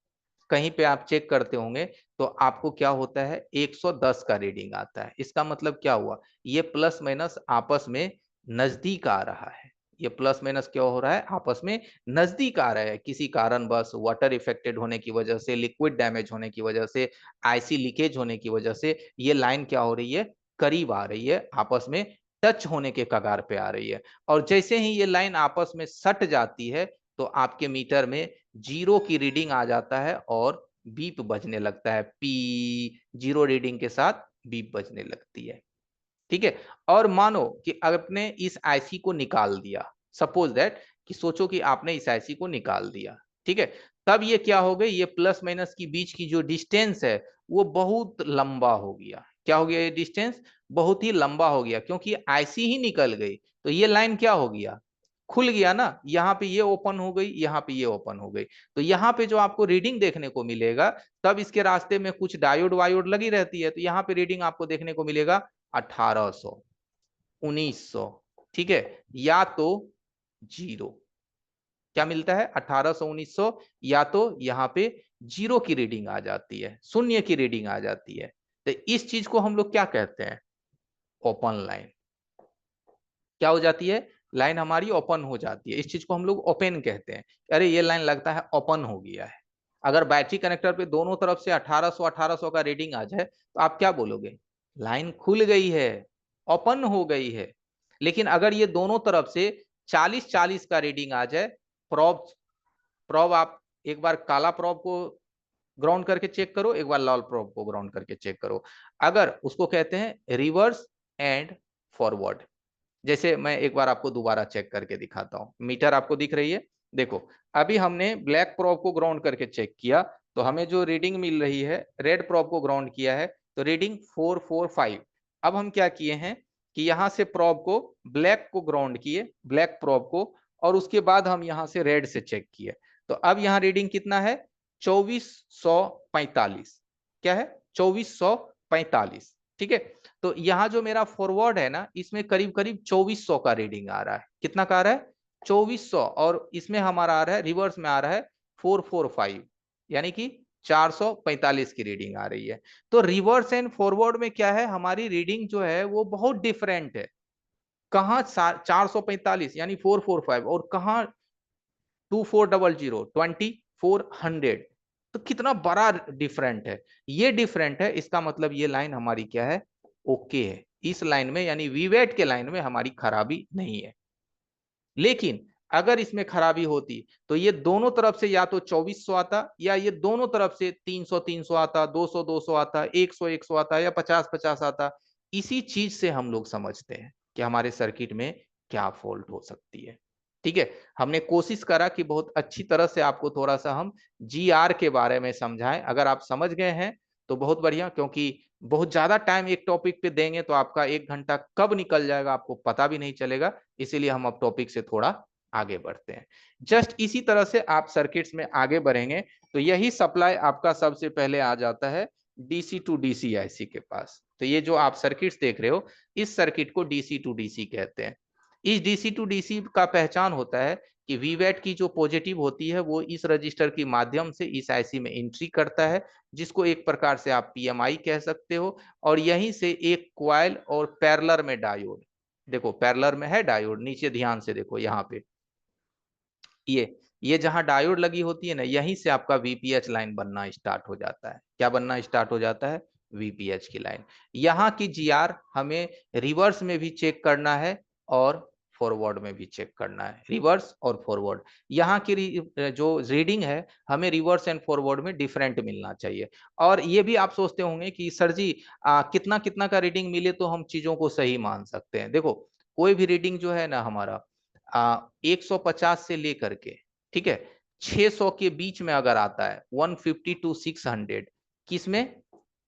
Speaker 1: कहीं पे आप चेक करते होंगे तो आपको क्या होता है, 110 का रीडिंग आता है। इसका मतलब क्या हुआ, ये प्लस माइनस आपस में नजदीक आ रहा है। ये प्लस माइनस क्या हो रहा है, आपस में नजदीक आ रहा है। किसी कारण बस वाटर इफेक्टेड होने की वजह से, लिक्विड डैमेज होने की वजह से, आईसी लीकेज होने की वजह से ये लाइन क्या हो रही है, करीब आ रही है, आपस में टच होने के कगार पे आ रही है। और जैसे ही ये लाइन आपस में सट जाती है तो आपके मीटर में 0 की रीडिंग आ जाता है और बीप बजने लगता है। पी, 0 रीडिंग के साथ बीप बजने लगती है। ठीक है, और मानो कि आपने इस आईसी को निकाल दिया, सपोज दैट कि सोचो कि आपने इस आईसी को निकाल दिया। ठीक है, तब ये क्या हो गई, ये प्लस माइनस की बीच की जो डिस्टेंस है वो बहुत लंबा हो गया। क्या हो गया, ये डिस्टेंस बहुत ही लंबा हो गया, क्योंकि आईसी ही निकल गई तो ये लाइन क्या हो गया, खुल गया ना। यहाँ पे ये ओपन हो गई, यहाँ पे ये ओपन हो गई। तो यहाँ पे जो आपको रीडिंग देखने को मिलेगा, तब इसके रास्ते में कुछ डायोड वायोड लगी रहती है, तो यहाँ पे रीडिंग आपको देखने को मिलेगा 1800, 1900। ठीक है, या तो 0, क्या मिलता है, 1800, 1900, या तो यहाँ पे 0 की रीडिंग आ जाती है, शून्य की रीडिंग आ जाती है। तो इस चीज को हम लोग क्या कहते हैं, ओपन लाइन। क्या हो जाती है, लाइन हमारी ओपन हो जाती है। इस चीज को हम लोग ओपन कहते हैं। अरे ये लाइन लगता है ओपन हो गया है। अगर बैटरी कनेक्टर पे दोनों तरफ से 1800 1800 का रीडिंग आ जाए तो आप क्या बोलोगे, लाइन खुल गई है, ओपन हो गई है। लेकिन अगर ये दोनों तरफ से 40 40 का रीडिंग आ जाए, प्रोब प्रोब आप एक बार काला प्रोब को ग्राउंड करके चेक करो, एक बार लाल प्रोब को ग्राउंड करके चेक करो। अगर उसको कहते हैं रिवर्स एंड फॉरवर्ड। जैसे मैं एक बार आपको दोबारा चेक करके दिखाता हूं, मीटर आपको दिख रही है, देखो। अभी हमने ब्लैक प्रोब को ग्राउंड करके चेक किया तो हमें जो रीडिंग मिल रही है, रेड प्रोब को ग्राउंड किया है तो रीडिंग 445। अब हम क्या किए हैं कि यहां से प्रोब को, ब्लैक को ग्राउंड किए, ब्लैक प्रोब को, और उसके बाद हम यहां से रेड से चेक किए। तो अब यहाँ रीडिंग कितना है, 2445। क्या है, 2445। ठीक है, तो यहाँ जो मेरा फॉरवर्ड है ना, इसमें करीब करीब 2400 का रीडिंग आ रहा है। कितना का आ रहा है, 2400। और इसमें हमारा आ रहा है, रिवर्स में आ रहा है 445, यानी कि 445 की रीडिंग आ रही है। तो रिवर्स एंड फॉरवर्ड में क्या है, हमारी रीडिंग जो है वो बहुत डिफरेंट है। कहाँ 445 यानी 445, और कहाँ 2400, 2400। तो कितना बड़ा डिफरेंट है। ये डिफरेंट है, इसका मतलब ये लाइन हमारी क्या है, ओके है। इस लाइन में यानी वीवेट के लाइन में हमारी खराबी नहीं है। लेकिन अगर इसमें खराबी होती तो ये दोनों तरफ से या तो 2400 आता, या ये दोनों तरफ से 300 300 आता, 200 200 आता, 100 100 आता, या 50 50 आता। इसी चीज से हम लोग समझते हैं कि हमारे सर्किट में क्या फॉल्ट हो सकती है। ठीक है, हमने कोशिश करा कि बहुत अच्छी तरह से आपको थोड़ा सा हम जीआर के बारे में समझाएं। अगर आप समझ गए हैं तो बहुत बढ़िया, क्योंकि बहुत ज्यादा टाइम एक टॉपिक पे देंगे तो आपका 1 घंटा कब निकल जाएगा आपको पता भी नहीं चलेगा। इसीलिए हम अब टॉपिक से थोड़ा आगे बढ़ते हैं। जस्ट इसी तरह से आप सर्किट्स में आगे बढ़ेंगे तो यही सप्लाई आपका सबसे पहले आ जाता है डीसी टू डीसी आईसी के पास। तो ये जो आप सर्किट्स देख रहे हो, इस सर्किट को डीसी टू डीसी कहते हैं। इस डीसी टू डीसी का पहचान होता है कि वीवैट की जो पॉजिटिव होती है वो इस रजिस्टर के माध्यम से इस आईसी में एंट्री करता है, जिसको एक प्रकार से आप पीएमआई कह सकते हो। और यहीं से एक क्वाइल और पैरेलल में डायोड, देखो पैरेलल में है डायोड, नीचे ध्यान से देखो यहाँ पे, ये जहां डायोड लगी होती है ना, यहीं से आपका वीपीएच लाइन बनना स्टार्ट हो जाता है। क्या बनना स्टार्ट हो जाता है, वीपीएच की लाइन। यहाँ की जीआर हमें रिवर्स में भी चेक करना है और फॉरवर्ड में भी चेक करना है, रिवर्स और फॉरवर्ड। यहाँ की जो रीडिंग है हमें रिवर्स एंड फॉरवर्ड में डिफरेंट मिलना चाहिए। और ये भी आप सोचते होंगे कि सर जी कितना कितना का रीडिंग मिले तो हम चीजों को सही मान सकते हैं। देखो कोई भी रीडिंग जो है ना हमारा, 150 से लेकर के, ठीक है, 600 के बीच में अगर आता है, 150 टू 600, किसमें,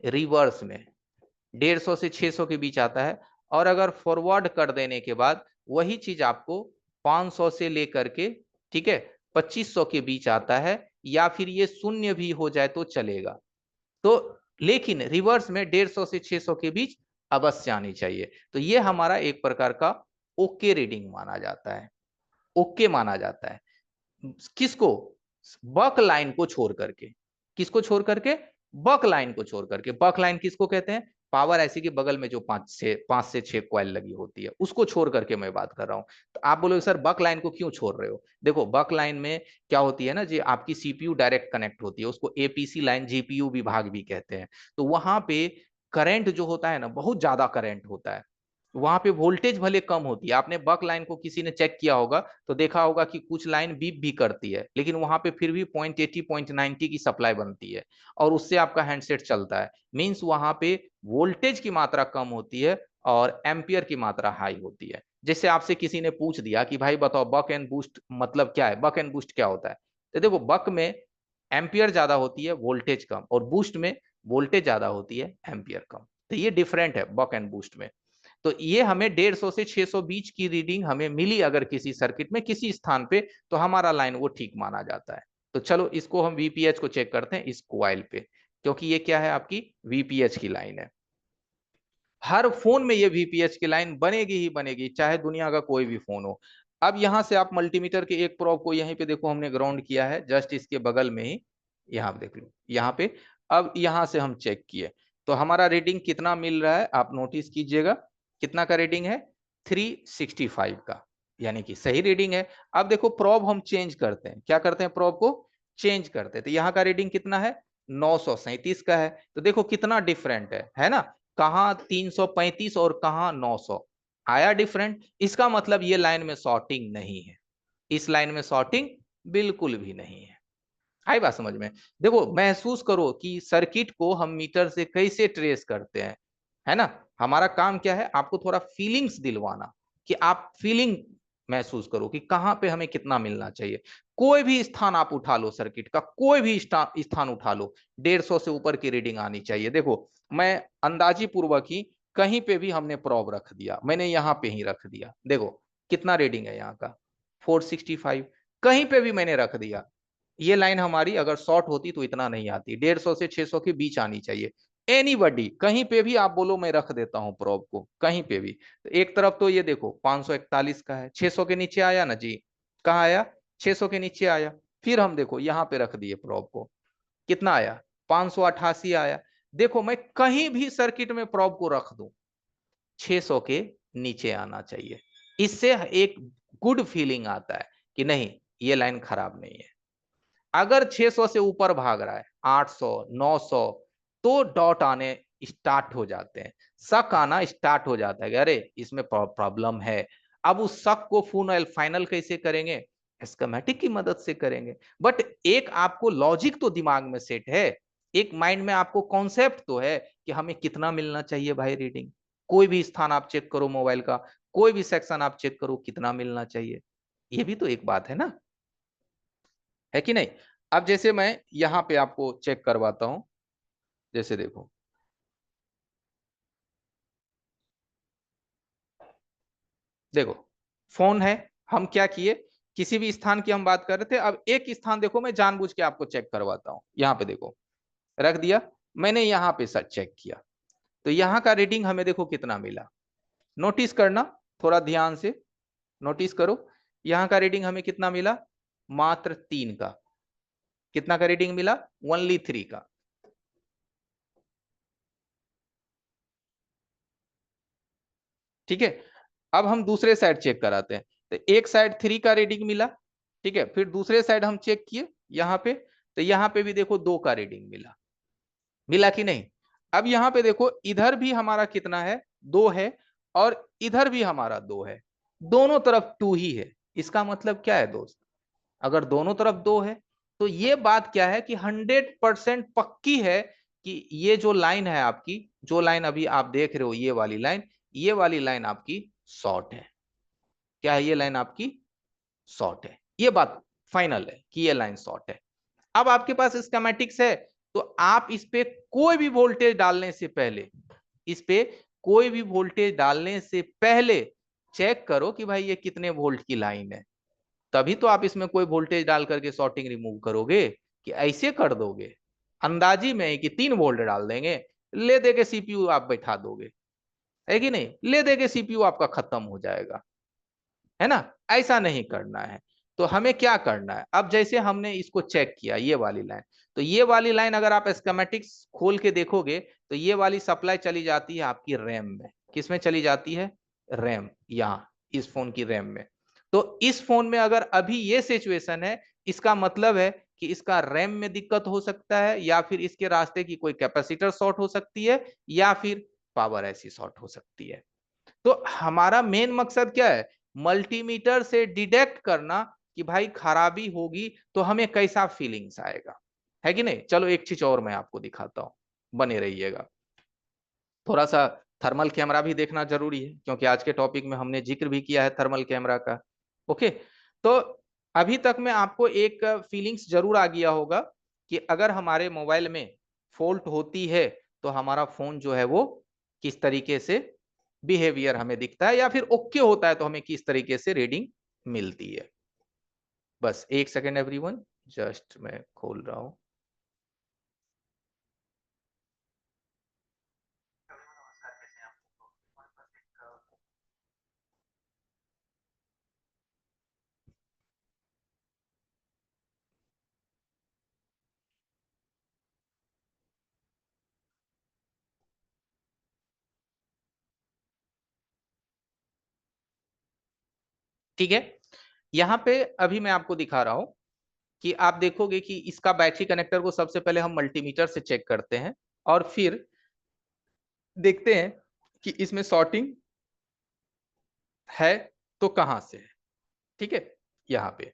Speaker 1: रिवर्स में 150 से 600 के बीच आता है। और अगर फॉरवर्ड कर देने के बाद वही चीज आपको 500 से लेकर के, ठीक है, 2500 के बीच आता है, या फिर ये शून्य भी हो जाए तो चलेगा। तो लेकिन रिवर्स में 150 से 600 के बीच अवश्य आनी चाहिए। तो ये हमारा एक प्रकार का ओके रीडिंग माना जाता है, ओके माना जाता है। किसको, बक लाइन को छोड़ करके, किसको छोड़ करके, बक लाइन को छोड़ करके। बक लाइन किसको कहते हैं, पावर ऐसी के बगल में जो 5 से 6 कॉइल लगी होती है, उसको छोड़ करके मैं बात कर रहा हूं। तो आप बोलोगे सर बक लाइन को क्यों छोड़ रहे हो? देखो बक लाइन में क्या होती है ना जी, आपकी सीपीयू डायरेक्ट कनेक्ट होती है, उसको एपीसी लाइन जीपीयू विभाग भी कहते हैं। तो वहां पे करंट जो होता है ना, बहुत ज्यादा करंट होता है, वहां पे वोल्टेज भले कम होती है। आपने बक लाइन को किसी ने चेक किया होगा तो देखा होगा कि कुछ लाइन बीप भी करती है, लेकिन वहां पे फिर भी 0.80 0.90 की सप्लाई बनती है, और उससे आपका हैंडसेट चलता है। मींस वहां पे वोल्टेज की मात्रा कम होती है और एम्पियर की मात्रा हाई होती है। जैसे आपसे किसी ने पूछ दिया कि भाई बताओ बक एंड बूस्ट मतलब क्या है, बक एंड बूस्ट क्या होता है? तो देखो बक में एम्पियर ज्यादा होती है, वोल्टेज कम, और बूस्ट में वोल्टेज ज्यादा होती है, एम्पियर कम। तो ये डिफरेंट है बक एंड बूस्ट में। तो ये हमें 150 से 600 बीच की रीडिंग हमें मिली अगर किसी सर्किट में किसी स्थान पे, तो हमारा लाइन वो ठीक माना जाता है। तो चलो इसको हम वीपीएच को चेक करते हैं इस क्वाइल पे, क्योंकि ये क्या है, आपकी वीपीएच की लाइन है। हर फोन में ये वीपीएच की लाइन बनेगी ही बनेगी, चाहे दुनिया का कोई भी फोन हो। अब यहां से आप मल्टीमीटर के एक प्रोब को यहीं पे देखो हमने ग्राउंड किया है, जस्ट इसके बगल में ही, यहाँ पे देख लो यहाँ पे। अब यहां से हम चेक किए तो हमारा रीडिंग कितना मिल रहा है, आप नोटिस कीजिएगा कितना का रीडिंग है, 365 का, यानी कि सही रीडिंग है। अब देखो प्रोब हम चेंज करते हैं, क्या करते हैं, प्रोब को चेंज करते हैं। तो यहाँ का रीडिंग कितना है, 937 का है। तो देखो कितना डिफरेंट है ना, कहाँ 335 और कहाँ 900 आया डिफरेंट। इसका मतलब ये लाइन में शॉर्टिंग नहीं है, इस लाइन में शॉर्टिंग बिल्कुल भी नहीं है। आई बात समझ में? देखो महसूस करो कि सर्किट को हम मीटर से कैसे ट्रेस करते हैं, है ना। हमारा काम क्या है, आपको थोड़ा फीलिंग्स दिलवाना, कि आप फीलिंग महसूस करो कि कहां पे हमें कितना मिलना चाहिए। कोई भी स्थान आप उठा लो, सर्किट का कोई भी स्थान उठा लो, 150 से ऊपर की रीडिंग आनी चाहिए। देखो मैं अंदाजी पूर्वक ही कहीं पे भी हमने प्रोब रख दिया, मैंने यहां पे ही रख दिया, देखो कितना रीडिंग है यहाँ का, 465। कहीं पे भी मैंने रख दिया, ये लाइन हमारी अगर शॉर्ट होती तो इतना नहीं आती, 150 से 600 के बीच आनी चाहिए। एनीबडी कहीं पे भी आप बोलो मैं रख देता हूं प्रोब को, कहीं पे भी। तो एक तरफ तो ये देखो 541 का है, 600 के नीचे आया ना जी, कहाँ आया, 600 के नीचे आया। फिर हम देखो यहाँ पे रख दिए प्रोब को, कितना आया, 588 आया। देखो मैं कहीं भी सर्किट में प्रोब को रख दूं, 600 के नीचे आना चाहिए। इससे एक गुड फीलिंग आता है कि नहीं ये लाइन खराब नहीं है। अगर 600 से ऊपर भाग रहा है, 800 900, तो डॉट आने स्टार्ट हो जाते हैं, शक आना स्टार्ट हो जाता है कि अरे इसमें प्रॉब्लम है। अब उस शक को फाइनल कैसे करेंगे, स्कीमेटिक की मदद से करेंगे। बट एक आपको लॉजिक तो दिमाग में सेट है, एक माइंड में आपको कॉन्सेप्ट तो है कि हमें कितना मिलना चाहिए भाई रीडिंग। कोई भी स्थान आप चेक करो मोबाइल का, कोई भी सेक्शन आप चेक करो, कितना मिलना चाहिए, ये भी तो एक बात है ना, है कि नहीं। अब जैसे मैं यहां पे आपको चेक करवाता हूं, जैसे देखो, देखो फोन है, हम क्या किए, किसी भी स्थान की हम बात कर रहे थे, अब एक स्थान देखो मैं जानबूझ के आपको चेक करवाता हूं। यहाँ पे देखो रख दिया, मैंने यहाँ पे सर चेक किया, तो यहाँ का रीडिंग हमें देखो कितना मिला। नोटिस करना, थोड़ा ध्यान से नोटिस करो, यहाँ का रीडिंग हमें कितना मिला, मात्र 3 का। कितना का रीडिंग मिला, ओनली 3 का। ठीक है, अब हम दूसरे साइड चेक कराते हैं। तो एक साइड 3 का रीडिंग मिला, ठीक है, फिर दूसरे साइड हम चेक किए यहाँ पे, तो यहाँ पे भी देखो 2 का रीडिंग मिला, मिला कि नहीं। अब यहाँ पे देखो इधर भी हमारा कितना है, 2 है, और इधर भी हमारा 2 है, दोनों तरफ 2 ही है। इसका मतलब क्या है दोस्त, अगर दोनों तरफ 2 है तो ये बात क्या है कि 100% पक्की है कि ये जो लाइन है आपकी, जो लाइन अभी आप देख रहे हो ये वाली लाइन, ये वाली लाइन आपकी शॉर्ट है। क्या है, ये लाइन आपकी शॉर्ट है। ये बात फाइनल है कि ये लाइन शॉर्ट है। अब आपके पास स्कीमेटिक्स है, तो आप इस पे कोई भी वोल्टेज डालने से पहले, इस पे कोई भी वोल्टेज डालने से पहले चेक करो कि भाई ये कितने वोल्ट की लाइन है। तभी तो आप इसमें कोई वोल्टेज डाल करके शॉर्टिंग रिमूव करोगे, कि ऐसे कर दोगे अंदाजी में कि 3 वोल्ट डाल देंगे, ले दे के सीपीयू आप बैठा दोगे, है कि नहीं, ले दे के सीपीयू आपका खत्म हो जाएगा, है ना। ऐसा नहीं करना है। तो हमें क्या करना है, अब जैसे हमने इसको चेक किया ये वाली लाइन, तो ये वाली लाइन अगर आप स्कीमेटिक्स खोल के देखोगे तो ये वाली सप्लाई चली जाती है आपकी रैम में। किस में चली जाती है, रैम, यहाँ इस फोन की रैम में। तो इस फोन में अगर अभी ये सिचुएशन है, इसका मतलब है कि इसका रैम में दिक्कत हो सकता है, या फिर इसके रास्ते की कोई कैपेसिटर शॉर्ट हो सकती है, या फिर पावर ऐसी शॉर्ट हो सकती है। तो हमारा मेन मकसद क्या है, मल्टीमीटर से डिटेक्ट करना कि भाई खराबी होगी तो हमें कैसा फीलिंग्स आएगा, है कि नहीं। चलो एक चीज और मैं आपको दिखाता हूं, बने रहिएगा। थोड़ा सा थर्मल कैमरा भी देखना जरूरी है, क्योंकि आज के टॉपिक में हमने जिक्र भी किया है थर्मल कैमरा का। ओके, तो अभी तक में आपको एक फीलिंग्स जरूर आ गया होगा कि अगर हमारे मोबाइल में फॉल्ट होती है तो हमारा फोन जो है वो किस तरीके से बिहेवियर हमें दिखता है, या फिर ओके होता है तो हमें किस तरीके से रीडिंग मिलती है। बस एक सेकेंड एवरीवन, जस्ट मैं खोल रहा हूं। ठीक है, यहाँ पे अभी मैं आपको दिखा रहा हूं कि आप देखोगे कि इसका बैटरी कनेक्टर को सबसे पहले हम मल्टीमीटर से चेक करते हैं, और फिर देखते हैं कि इसमें शॉर्टिंग है तो कहां से है। ठीक है, यहाँ पे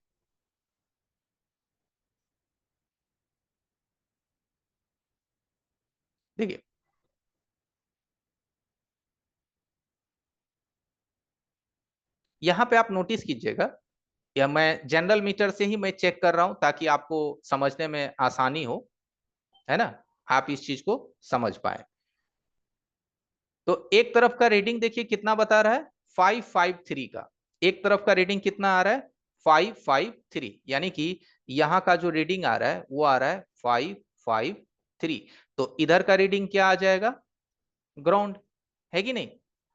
Speaker 1: देखिए, यहाँ पे आप नोटिस कीजिएगा, या मैं जनरल मीटर से ही मैं चेक कर रहा हूं ताकि आपको समझने में आसानी हो, है ना, आप इस चीज को समझ पाए। तो एक तरफ का रीडिंग देखिए कितना बता रहा है, 553 का। एक तरफ का रीडिंग कितना आ रहा है, 553, यानी कि यहाँ का जो रीडिंग आ रहा है वो आ रहा है 553। तो इधर का रीडिंग क्या आ जाएगा, ग्राउंड, है कि नहीं।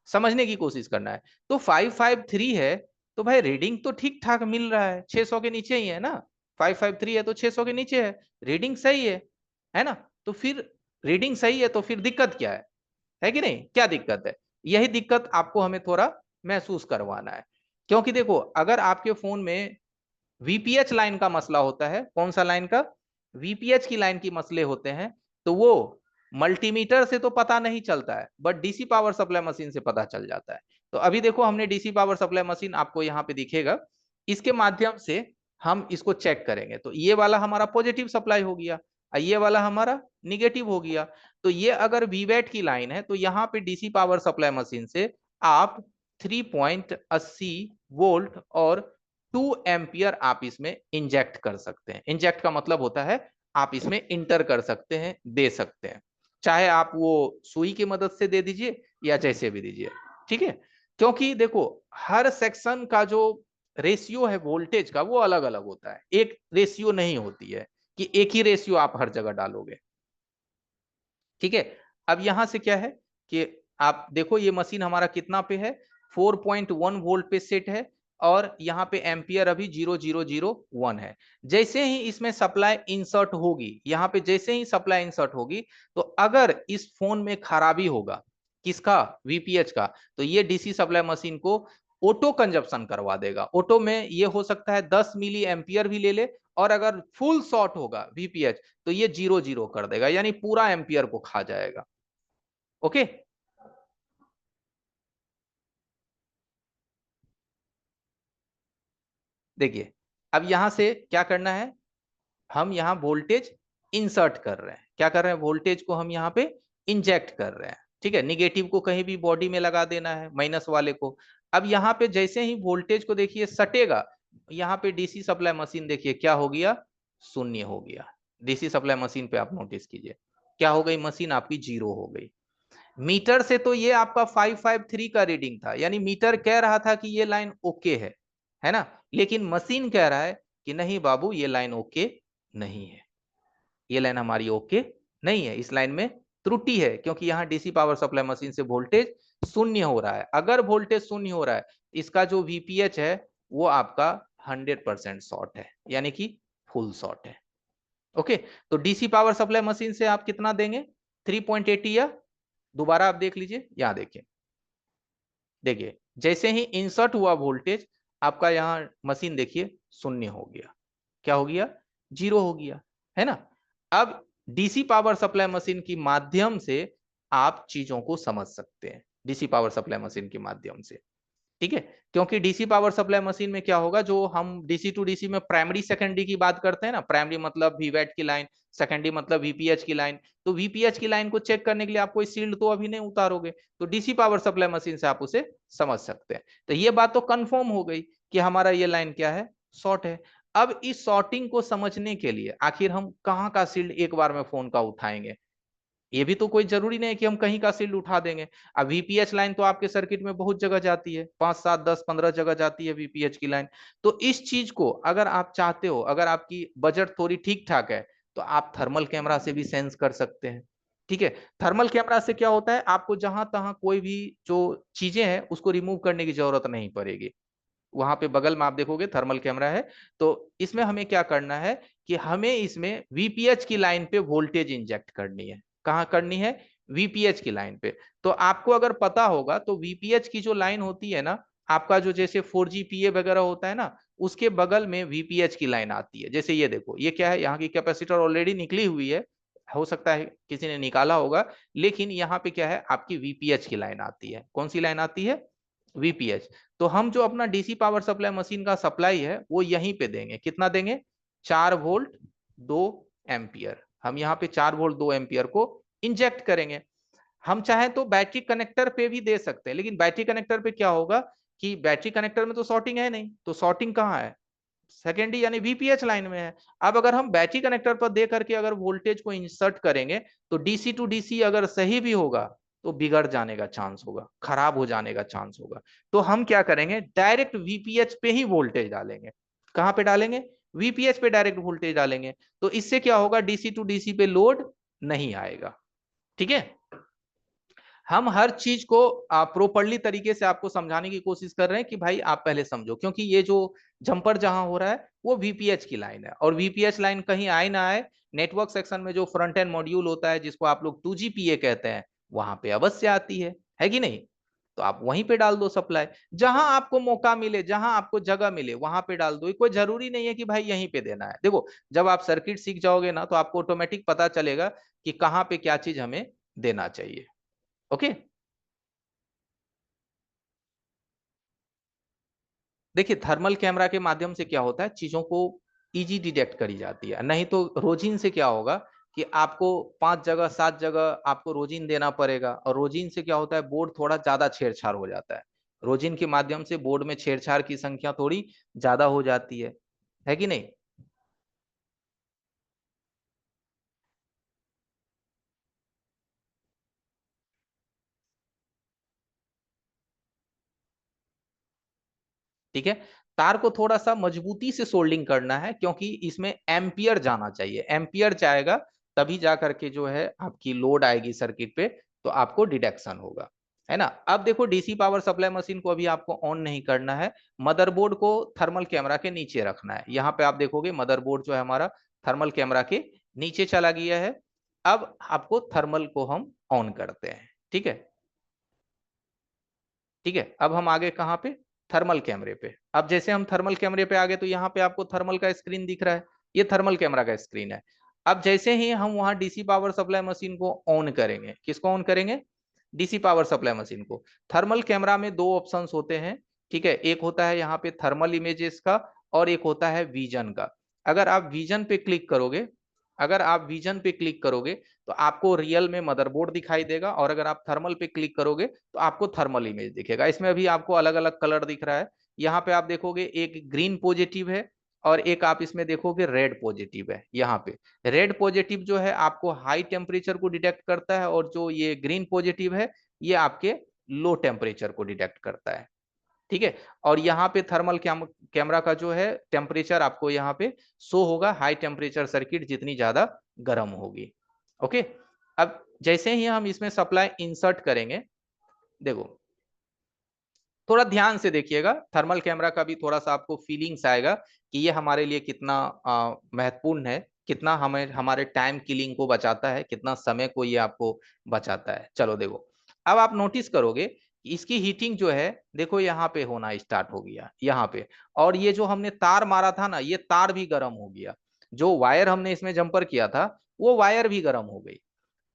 Speaker 1: समझने की कोशिश करना है। तो 553 है, तो भाई रीडिंग तो ठीक ठाक मिल रहा है, 600 के नीचे ही है ना। 553 है तो 600 के नीचे है, रीडिंग सही है ना। तो फिर रीडिंग सही है तो फिर दिक्कत क्या है कि नहीं, क्या दिक्कत है। यही दिक्कत आपको हमें थोड़ा महसूस करवाना है। क्योंकि देखो, अगर आपके फोन में वीपीएच लाइन का मसला होता है, कौन सा लाइन का, वीपीएच की लाइन की मसले होते हैं, तो वो मल्टीमीटर से तो पता नहीं चलता है, but DC power supply machine से पता चल जाता है। तो अभी देखो, हमने डीसी पावर सप्लाई मशीन आपको यहाँ पे दिखेगा, इसके माध्यम से हम इसको चेक करेंगे। तो ये वाला हमारा पॉजिटिव सप्लाई हो गया, और ये वाला हमारा निगेटिव हो गया। तो ये अगर वीवैट की लाइन है, तो यहाँ पे डीसी पावर सप्लाई मशीन से आप 3.80 वोल्ट और 2 एम्पियर आप इसमें इंजेक्ट कर सकते हैं। इंजेक्ट का मतलब होता है आप इसमें इंटर कर सकते हैं, दे सकते हैं, चाहे आप वो सुई की मदद से दे दीजिए या जैसे भी दीजिए। ठीक है, क्योंकि देखो, हर सेक्शन का जो रेशियो है वोल्टेज का वो अलग अलग होता है, एक रेशियो नहीं होती है कि एक ही रेशियो आप हर जगह डालोगे। ठीक है, अब यहां से क्या है कि आप देखो, ये मशीन हमारा कितना पे है, 4.1 वोल्ट पे सेट है, और यहाँ पे एम्पियर अभी 0001 है। जैसे ही इसमें सप्लाई इंसर्ट होगी, यहाँ पे जैसे ही सप्लाई इंसर्ट होगी, तो अगर इस फोन में खराबी होगा, किसका, वीपीएच का, तो ये डीसी सप्लाई मशीन को ऑटो कंजप्शन करवा देगा। ऑटो में ये हो सकता है 10 मिली एम्पियर भी ले ले, और अगर फुल शॉर्ट होगा वीपीएच तो ये 00 कर देगा, यानी पूरा एम्पियर को खा जाएगा। ओके, देखिए, अब यहां से क्या करना है, हम यहाँ वोल्टेज इंसर्ट कर रहे हैं। क्या कर रहे हैं, वोल्टेज को हम यहाँ पे इंजेक्ट कर रहे हैं। ठीक है, निगेटिव को कहीं भी बॉडी में लगा देना है, माइनस वाले को। अब यहाँ पे जैसे ही वोल्टेज को देखिए सटेगा, यहाँ पे डीसी सप्लाई मशीन देखिए क्या हो गया, शून्य हो गया। डीसी सप्लाई मशीन पे आप नोटिस कीजिए क्या हो गई, मशीन आपकी 0 हो गई। मीटर से तो ये आपका 553 का रीडिंग था, यानी मीटर कह रहा था कि ये लाइन ओके है ना, लेकिन मशीन कह रहा है कि नहीं बाबू ये लाइन ओके नहीं है, ये लाइन हमारी ओके नहीं है, इस लाइन में त्रुटि है, क्योंकि यहाँ डीसी पावर सप्लाई मशीन से वोल्टेज शून्य हो रहा है। अगर वोल्टेज शून्य हो रहा है, इसका जो वीपीएच है वो आपका 100% शॉर्ट है, यानी कि फुल शॉर्ट है। ओके, तो डीसी पावर सप्लाई मशीन से आप कितना देंगे, 3.80, या दोबारा आप देख लीजिए, यहां देखिए, देखिए जैसे ही इंसर्ट हुआ वोल्टेज, आपका यहां मशीन देखिए शून्य हो गया, क्या हो गया, 0 हो गया, है ना। अब डीसी पावर सप्लाई मशीन की माध्यम से आप चीजों को समझ सकते हैं, डीसी पावर सप्लाई मशीन के माध्यम से, ठीक है। क्योंकि डीसी पावर सप्लाई मशीन में क्या होगा, जो हम डीसी टू डीसी में प्राइमरी सेकेंडरी की बात करते हैं ना, प्राइमरी मतलब वीवैट की लाइन, सेकेंडरी मतलब वीपीएच की लाइन, तो वीपीएच की लाइन को चेक करने के लिए आप कोई शील्ड तो अभी नहीं उतारोगे, तो डीसी पावर सप्लाई मशीन से आप उसे समझ सकते हैं। तो ये बात तो कंफर्म हो गई कि हमारा ये लाइन क्या है, शॉर्ट है। अब इस शॉर्टिंग को समझने के लिए आखिर हम कहाँ का शील्ड एक बार में फोन का उठाएंगे, ये भी तो कोई जरूरी नहीं है कि हम कहीं का शील्ड उठा देंगे। अब वीपीएच लाइन तो आपके सर्किट में बहुत जगह जाती है, 5 7 10 15 जगह जाती है वीपीएच की लाइन। तो इस चीज को अगर आप चाहते हो, अगर आपकी बजट थोड़ी ठीक ठाक है, तो आप थर्मल कैमरा से भी सेंस कर सकते हैं, ठीक है। थर्मल कैमरा से क्या होता है, आपको जहां तहां कोई भी जो चीजें हैं उसको रिमूव करने की जरूरत नहीं पड़ेगी। वहां पे बगल में आप देखोगे थर्मल कैमरा है, तो इसमें हमें क्या करना है कि हमें इसमें वीपीएच की लाइन पे वोल्टेज इंजेक्ट करनी है। कहाँ करनी है, वीपीएच की लाइन पे। तो आपको अगर पता होगा तो वीपीएच की जो लाइन होती है ना, आपका जो जैसे 4G वगैरह होता है ना, उसके बगल में वीपीएच की लाइन आती है। जैसे ये देखो, ये क्या है, यहाँ की कैपेसिटर ऑलरेडी निकली हुई है, हो सकता है किसी ने निकाला होगा, लेकिन यहाँ पे क्या है, आपकी वीपीएच की लाइन आती है। कौन सी लाइन आती है, वीपीएच। तो हम जो अपना डीसी पावर सप्लाई मशीन का सप्लाई है वो यहीं पे देंगे, कितना देंगे, 4 वोल्ट 2 एम्पियर। हम यहाँ पे 4 वोल्ट 2 एम्पियर को इंजेक्ट करेंगे। हम चाहें तो बैटरी कनेक्टर पे भी दे सकते हैं, लेकिन बैटरी कनेक्टर पे क्या होगा कि बैटरी कनेक्टर में तो शॉर्टिंग है नहीं, तो शॉर्टिंग कहाँ है, सेकेंडरी यानी वीपीएच लाइन में है। अब अगर हम बैटरी कनेक्टर पर दे करके अगर वोल्टेज को इंसर्ट करेंगे, तो डीसी टू डीसी अगर सही भी होगा तो बिगड़ जाने का चांस होगा, खराब हो जाने का चांस होगा। तो हम क्या करेंगे, डायरेक्ट वीपीएच पे ही वोल्टेज डालेंगे। कहां पे डालेंगे, वीपीएच पे डायरेक्ट वोल्टेज डालेंगे। तो इससे क्या होगा, डीसी टू डीसी पे लोड नहीं आएगा, ठीक है। हम हर चीज को प्रोपरली तरीके से आपको समझाने की कोशिश कर रहे हैं कि भाई आप पहले समझो, क्योंकि ये जो जंपर जहां हो रहा है वो वीपीएच की लाइन है, और वीपीएच लाइन कहीं आए ना आए, नेटवर्क सेक्शन में जो फ्रंट एंड मॉड्यूल होता है जिसको आप लोग 2GPA कहते हैं, वहां पे अवश्य आती है कि नहीं। तो आप वहीं पे डाल दो सप्लाई, जहां आपको मौका मिले, जहां आपको जगह मिले वहां पे डाल दो, कोई जरूरी नहीं है कि भाई यहीं पे देना है। देखो, जब आप सर्किट सीख जाओगे ना, तो आपको ऑटोमेटिक पता चलेगा कि कहाँ पे क्या चीज हमें देना चाहिए। ओके, देखिए थर्मल कैमरा के माध्यम से क्या होता है, चीजों को इजी डिटेक्ट करी जाती है। नहीं तो रोजिन से क्या होगा कि आपको 5 जगह 7 जगह आपको रोजिन देना पड़ेगा, और रोजिन से क्या होता है, बोर्ड थोड़ा ज्यादा छेड़छाड़ हो जाता है। रोजिन के माध्यम से बोर्ड में छेड़छाड़ की संख्या थोड़ी ज्यादा हो जाती है कि नहीं। ठीक है, तार को थोड़ा सा मजबूती से सोल्डिंग करना है, क्योंकि इसमें एम्पियर जाना चाहिए। एम्पियर जाएगा तभी जा करके जो है आपकी लोड आएगी सर्किट पे, तो आपको डिटेक्शन होगा, है ना। अब देखो, डीसी पावर सप्लाई मशीन को अभी आपको ऑन नहीं करना है, मदरबोर्ड को थर्मल कैमरा के नीचे रखना है। यहाँ पे आप देखोगे मदरबोर्ड जो है हमारा थर्मल कैमरा के नीचे चला गया है। अब आपको थर्मल को हम ऑन करते हैं, ठीक है, ठीक है। अब हम आगे कहाँ पे, थर्मल कैमरे पे। अब जैसे हम थर्मल कैमरे पे आ गए, तो यहाँ पे आपको थर्मल का स्क्रीन दिख रहा है, ये थर्मल कैमरा का स्क्रीन है। अब जैसे ही हम वहां डीसी पावर सप्लाई मशीन को ऑन करेंगे, किसको ऑन करेंगे, डीसी पावर सप्लाई मशीन को। थर्मल कैमरा में दो ऑप्शंस होते हैं, ठीक है। एक होता है यहाँ पे थर्मल इमेजेस का, और एक होता है विजन का। अगर आप विजन पे क्लिक करोगे, अगर आप विजन पे क्लिक करोगे तो आपको रियल में मदरबोर्ड दिखाई देगा, और अगर आप थर्मल पे क्लिक करोगे तो आपको थर्मल इमेज दिखेगा। इसमें अभी आपको अलग अलग कलर दिख रहा है, यहाँ पे आप देखोगे एक ग्रीन पॉजिटिव है और एक आप इसमें देखोगे रेड पॉजिटिव है। यहाँ पे रेड पॉजिटिव जो है आपको हाई टेम्परेचर को डिटेक्ट करता है और जो ये ग्रीन पॉजिटिव है ये आपके लो टेम्परेचर को डिटेक्ट करता है। ठीक है, और यहाँ पे थर्मल कैमरा का जो है टेम्परेचर आपको यहाँ पे शो होगा, हाई टेम्परेचर सर्किट जितनी ज्यादा गर्म होगी। ओके, अब जैसे ही हम इसमें सप्लाई इंसर्ट करेंगे, देखो थोड़ा ध्यान से देखिएगा, थर्मल कैमरा का भी थोड़ा सा आपको फीलिंग्स आएगा कि ये हमारे लिए कितना महत्वपूर्ण है, कितना हमें हमारे टाइम किलिंग को बचाता है, कितना समय को ये आपको बचाता है। चलो देखो, अब आप नोटिस करोगे कि इसकी हीटिंग जो है देखो यहाँ पे होना स्टार्ट हो गया यहाँ पे, और ये जो हमने तार मारा था ना, ये तार भी गर्म हो गया। जो वायर हमने इसमें जंपर किया था वो वायर भी गर्म हो गई।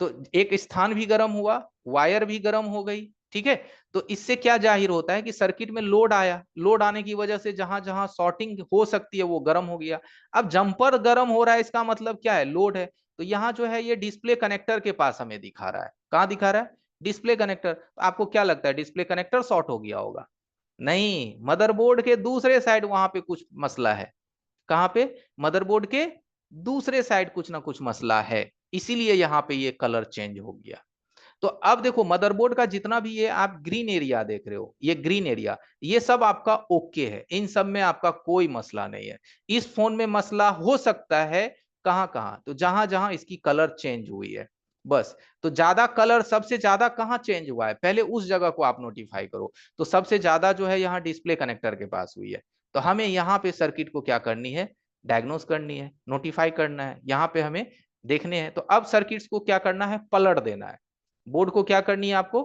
Speaker 1: तो एक स्थान भी गर्म हुआ, वायर भी गर्म हो गई। ठीक है, तो इससे क्या जाहिर होता है कि सर्किट में लोड आया, लोड आने की वजह से जहां जहां शॉर्टिंग हो सकती है वो गर्म हो गया। अब जंपर गर्म हो रहा है, इसका मतलब क्या है, लोड है। तो यहाँ जो है ये डिस्प्ले कनेक्टर के पास हमें दिखा रहा है, कहाँ दिखा रहा है, डिस्प्ले कनेक्टर। तो आपको क्या लगता है डिस्प्ले कनेक्टर शॉर्ट हो गया होगा? नहीं, मदरबोर्ड के दूसरे साइड वहां पे कुछ मसला है। कहां पे? मदरबोर्ड के दूसरे साइड कुछ ना कुछ मसला है, इसीलिए यहां पे ये कलर चेंज हो गया। तो अब देखो मदरबोर्ड का जितना भी ये आप ग्रीन एरिया देख रहे हो, ये ग्रीन एरिया, ये सब आपका ओके है, इन सब में आपका कोई मसला नहीं है। इस फोन में मसला हो सकता है कहां कहां, तो जहां जहां इसकी कलर चेंज हुई है बस। तो ज्यादा कलर सबसे ज्यादा कहां चेंज हुआ है, पहले उस जगह को आप नोटिफाई करो। तो सबसे ज्यादा जो है यहाँ डिस्प्ले कनेक्टर के पास हुई है। तो हमें यहाँ पे सर्किट को क्या करनी है, डायग्नोस करनी है, नोटिफाई करना है, यहाँ पे हमें देखने हैं। तो अब सर्किट्स को क्या करना है, पलट देना है। बोर्ड को क्या करनी है आपको,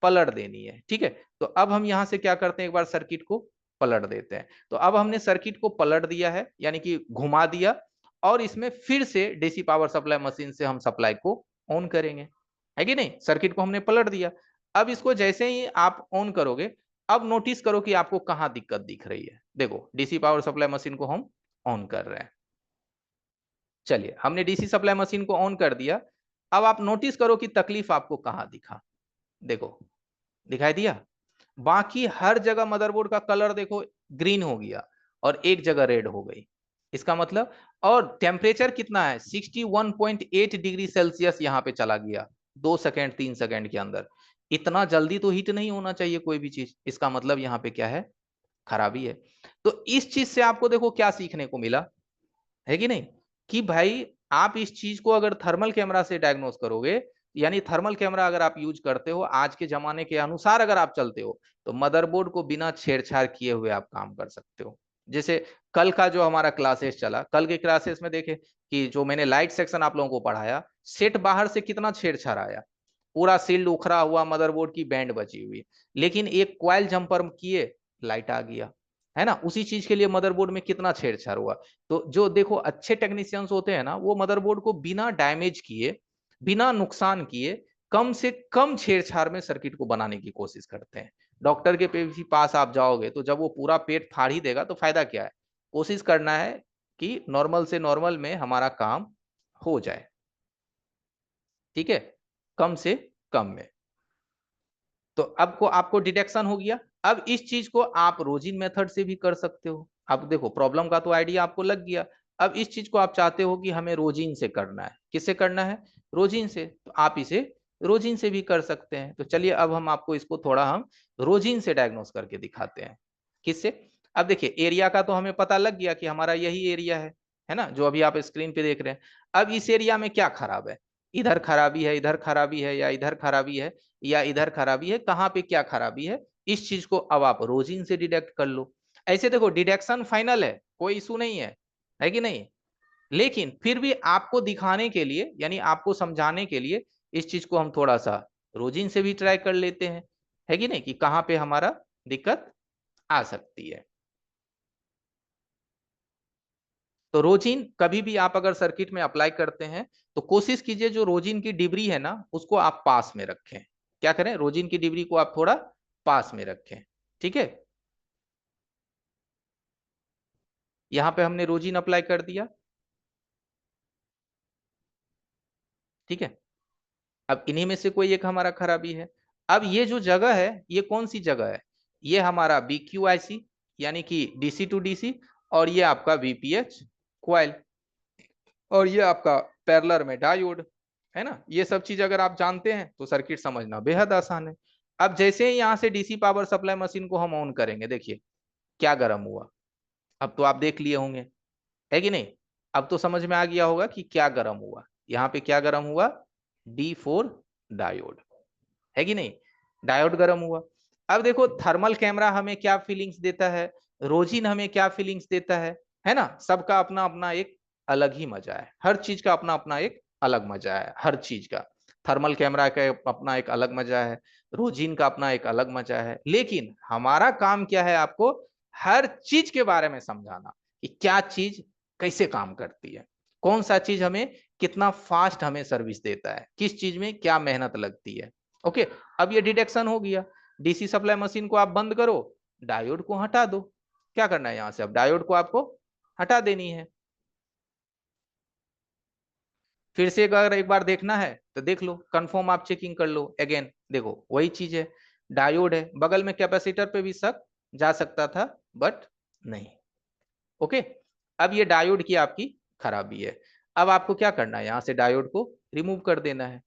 Speaker 1: पलट देनी है। ठीक है, तो अब हम यहां से क्या करते हैं, एक बार सर्किट को पलट देते हैं। तो अब हमने सर्किट को पलट दिया है, यानी कि घुमा दिया, और इसमें फिर से डीसी पावर सप्लाई मशीन से हम सप्लाई को ऑन करेंगे, है कि नहीं। सर्किट को हमने पलट दिया, अब इसको जैसे ही आप ऑन करोगे, अब नोटिस करो कि आपको कहां दिक्कत दिख रही है। देखो डीसी पावर सप्लाई मशीन को हम ऑन कर रहे हैं। चलिए, हमने डीसी सप्लाई मशीन को ऑन कर दिया। अब आप नोटिस करो कि तकलीफ आपको कहां दिखा। देखो दिखाई दिया, बाकी हर जगह मदरबोर्ड का कलर देखो ग्रीन हो गया और एक जगह रेड हो गई। इसका मतलब, और टेम्परेचर कितना है, 61.8 डिग्री सेल्सियस यहाँ पे चला गया 2 सेकेंड 3 सेकेंड के अंदर। इतना जल्दी तो हीट नहीं होना चाहिए कोई भी चीज, इसका मतलब यहाँ पे क्या है, खराबी है। तो इस चीज से आपको देखो क्या सीखने को मिला, है कि नहीं, कि भाई आप इस चीज को अगर थर्मल कैमरा से डायग्नोस करोगे, यानी थर्मल कैमरा अगर आप यूज करते हो, आज के जमाने के अनुसार अगर आप चलते हो, तो मदरबोर्ड को बिना छेड़छाड़ किए हुए आप काम कर सकते हो। जैसे कल का जो हमारा क्लासेस चला, कल के क्लासेस में देखे कि जो मैंने लाइट सेक्शन आप लोगों को पढ़ाया, सेट बाहर से कितना छेड़छाड़ आया, पूरा सील्ड उखड़ा हुआ, मदरबोर्ड की बैंड बची हुई, लेकिन एक क्वाइल जंपर किए, लाइट आ गया, है ना। उसी चीज के लिए मदरबोर्ड में कितना छेड़छाड़ हुआ। तो जो देखो अच्छे टेक्नीशियंस होते हैं ना, वो मदरबोर्ड को बिना डैमेज किए, बिना नुकसान किए, कम से कम छेड़छाड़ में सर्किट को बनाने की कोशिश करते हैं। डॉक्टर के पास आप जाओगे तो जब वो पूरा पेट फाड़ ही देगा तो फायदा क्या है। कोशिश करना है कि नॉर्मल से नॉर्मल में हमारा काम हो जाए, ठीक है, कम से कम में। तो अब को आपको डिटेक्शन हो गया। अब इस चीज को आप रोजिन मेथड से भी कर सकते हो। अब देखो प्रॉब्लम का तो आइडिया आपको लग गया। अब इस चीज को आप चाहते हो कि हमें रोजिन से करना है, किससे करना है, रोजिन से, तो आप इसे रोजिन से भी कर सकते हैं। तो चलिए अब हम आपको इसको थोड़ा हम रोजिन से डायग्नोस करके दिखाते हैं। किससे? अब देखिए एरिया का तो हमें पता लग गया कि हमारा यही एरिया है ना, जो अभी आप स्क्रीन पे देख रहे हैं। अब इस एरिया में क्या खराब है, इधर खराबी है, इधर खराबी है, या इधर खराबी है, या इधर खराबी है, कहाँ पे क्या खराबी है, इस चीज को अब आप रोजिन से डिटेक्ट कर लो। ऐसे देखो डिटेक्शन फाइनल है, कोई इशू नहीं है कि नहीं। लेकिन फिर भी आपको दिखाने के लिए, यानी आपको समझाने के लिए, इस चीज को हम थोड़ा सा रोजिन से भी ट्राई कर लेते हैं, है कि नहीं, कि कहाँ पे हमारा दिक्कत आ सकती है। तो रोजिन कभी भी आप अगर सर्किट में अप्लाई करते हैं तो कोशिश कीजिए जो रोजिन की डिब्री है ना उसको आप पास में रखें। क्या करें, रोजिन की डिब्री को आप थोड़ा पास में रखें। ठीक है, यहां पे हमने रोजिन अप्लाई कर दिया। ठीक है, अब इन्हीं में से कोई एक हमारा खराबी है। अब ये जो जगह है ये कौन सी जगह है, ये हमारा BQIC, यानी कि डीसी टू डीसी, और ये आपका वीपीएच क्वाइल, और ये आपका पैरेलल में डायोड, है ना। ये सब चीज अगर आप जानते हैं तो सर्किट समझना बेहद आसान है। अब जैसे ही यहाँ से डीसी पावर सप्लाई मशीन को हम ऑन करेंगे, देखिए क्या गर्म हुआ। अब तो आप देख लिए होंगे, है कि नहीं। अब तो समझ में आ गया होगा कि क्या गर्म हुआ। यहाँ पे क्या गर्म हुआ, D4 डायोड, है कि नहीं। डायोड गर्म हुआ। अब देखो थर्मल कैमरा हमें क्या फीलिंग्स देता है, रोजिन हमें क्या फीलिंग्स देता है ना। सबका अपना अपना एक अलग ही मजा है, हर चीज का अपना अपना एक अलग मजा है, हर चीज का। थर्मल कैमरा का अपना एक अलग मजा है, रोजिन का अपना एक अलग मजा है, लेकिन हमारा काम क्या है, आपको हर चीज के बारे में समझाना कि क्या चीज कैसे काम करती है, कौन सा चीज हमें कितना फास्ट हमें सर्विस देता है, किस चीज में क्या मेहनत लगती है। ओके, अब ये डिटेक्शन हो गया। डीसी सप्लाई मशीन को आप बंद करो, डायोड को हटा दो। क्या करना है यहां से, अब डायोड को आपको हटा देनी है। फिर से अगर एक बार देखना है तो देख लो, कंफर्म आप चेकिंग कर लो अगेन, देखो वही चीज है, डायोड है बगल में, कैपेसिटर पे भी शक जा सकता था बट नहीं। ओके, अब ये डायोड की आपकी खराबी है। अब आपको क्या करना है, यहां से डायोड को रिमूव कर देना है।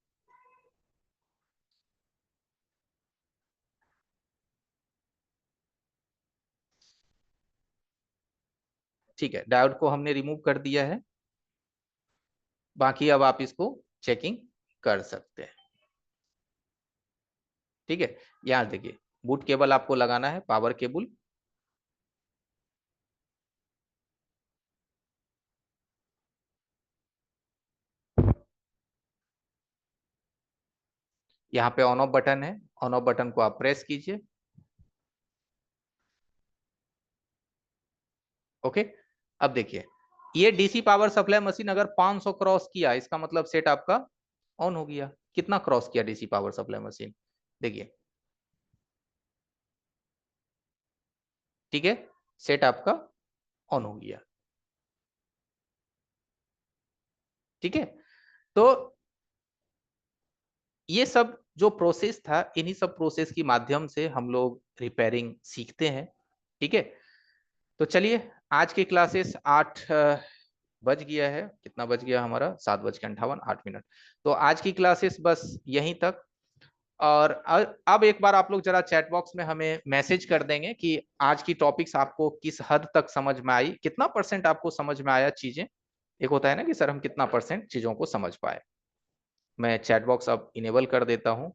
Speaker 1: ठीक है, डायोड को हमने रिमूव कर दिया है। बाकी अब आप इसको चेकिंग कर सकते हैं। ठीक है, यहां देखिए बूट केबल आपको लगाना है, पावर केबल। यहाँ पे ऑन ऑफ बटन है, ऑन ऑफ बटन को आप प्रेस कीजिए। ओके, अब देखिए ये डीसी पावर सप्लाई मशीन अगर 500 क्रॉस किया, इसका मतलब सेट आपका ऑन हो गया। कितना क्रॉस किया डीसी पावर सप्लाई मशीन, देखिए। ठीक है, सेट आपका ऑन हो गया। ठीक है, तो ये सब जो प्रोसेस था, इन्हीं सब प्रोसेस की माध्यम से हम लोग रिपेयरिंग सीखते हैं। ठीक है, तो चलिए आज की क्लासेस 8 बज गया है, कितना बज गया हमारा, 7:58, 8 मिनट। तो आज की क्लासेस बस यहीं तक। और अब एक बार आप लोग जरा चैट बॉक्स में हमें मैसेज कर देंगे कि आज की टॉपिक्स आपको किस हद तक समझ में आई, कितना परसेंट आपको समझ में आया चीजें। एक होता है ना कि सर हम कितना परसेंट चीजों को समझ पाए। मैं चैट बॉक्स अब इनेबल कर देता हूं।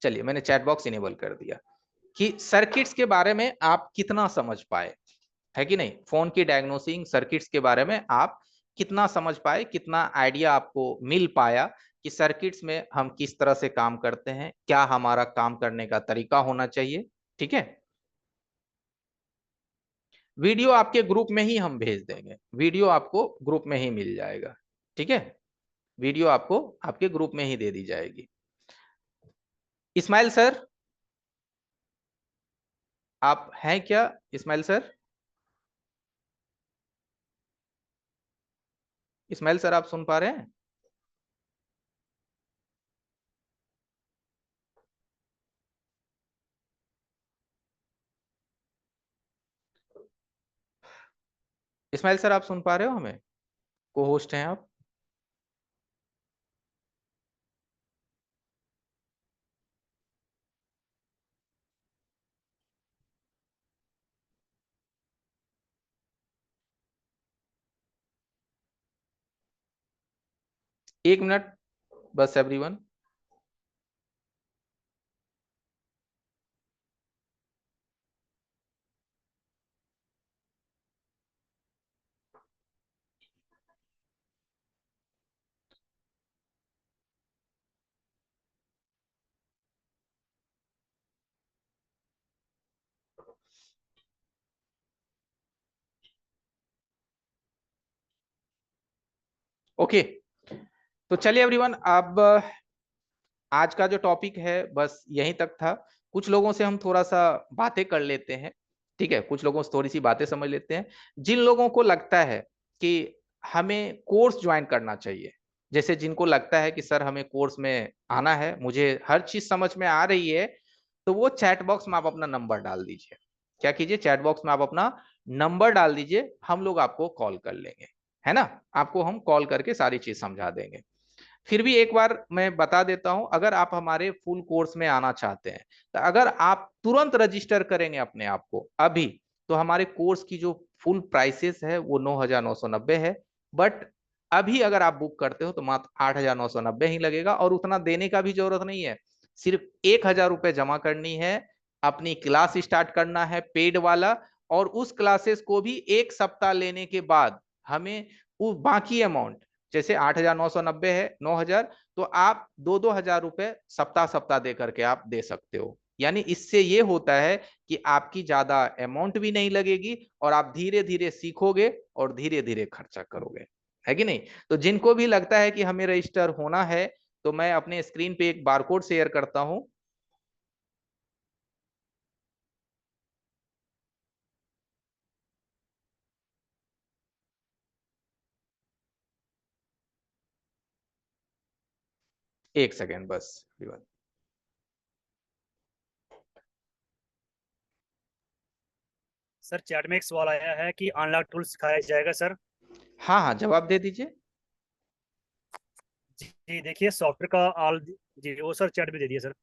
Speaker 1: चलिए मैंने चैट बॉक्स इनेबल कर दिया कि सर्किट्स के बारे में आप कितना समझ पाए, है कि नहीं। फोन की डायग्नोसिंग सर्किट्स के बारे में आप कितना समझ पाए, कितना आइडिया आपको मिल पाया कि सर्किट्स में हम किस तरह से काम करते हैं, क्या हमारा काम करने का तरीका होना चाहिए। ठीक है, वीडियो आपके ग्रुप में ही हम भेज देंगे, वीडियो आपको ग्रुप में ही मिल जाएगा। ठीक है, वीडियो आपको आपके ग्रुप में ही दे दी जाएगी। इस्माइल सर, आप हैं क्या इस्माइल सर। इस्माइल सर आप सुन पा रहे हैं। 'इस्माइल सर आप सुन पा रहे हो हमें, को होस्ट हैं आप। 1 मिनट बस एवरीवन। ओके, तो चलिए एवरीवन, अब आज का जो टॉपिक है बस यहीं तक था। कुछ लोगों से हम थोड़ा सा बातें कर लेते हैं। ठीक है, कुछ लोगों से थोड़ी सी बातें समझ लेते हैं। जिन लोगों को लगता है कि हमें कोर्स ज्वाइन करना चाहिए, जैसे जिनको लगता है कि सर हमें कोर्स में आना है, मुझे हर चीज समझ में आ रही है, तो वो चैट बॉक्स में आप अपना नंबर डाल दीजिए। क्या कीजिए, चैट बॉक्स में आप अपना नंबर डाल दीजिए, हम लोग आपको कॉल कर लेंगे, है ना। आपको हम कॉल करके सारी चीज समझा देंगे। फिर भी एक बार मैं बता देता हूं, अगर आप हमारे फुल कोर्स में आना चाहते हैं, तो अगर आप तुरंत रजिस्टर करेंगे अपने आप को अभी, तो हमारे कोर्स की जो फुल प्राइसेस है वो 9,990 है। बट अभी अगर आप बुक करते हो तो मात्र 8,990 ही लगेगा, और उतना देने का भी जरूरत नहीं है। सिर्फ 1,000 रुपये जमा करनी है, अपनी क्लास स्टार्ट करना है पेड वाला, और उस क्लासेस को भी एक सप्ताह लेने के बाद हमें वो बाकी अमाउंट, जैसे 8,990 है, 9,000, तो आप 2-2 हजार रुपए सप्ताह सप्ताह दे करके आप दे सकते हो। यानी इससे ये होता है कि आपकी ज्यादा अमाउंट भी नहीं लगेगी, और आप धीरे धीरे सीखोगे और धीरे धीरे खर्चा करोगे, है कि नहीं। तो जिनको भी लगता है कि हमें रजिस्टर होना है, तो मैं अपने स्क्रीन पे एक बारकोड शेयर करता हूं। एक सेकेंड बस विवान।
Speaker 3: सर चैट में एक सवाल आया है कि अनलॉक टूल सिखाया जाएगा सर।
Speaker 1: हाँ हाँ, जवाब दे दीजिए।
Speaker 3: जी देखिए सॉफ्टवेयर का ऑल, जी वो सर चैट में दे दिया सर।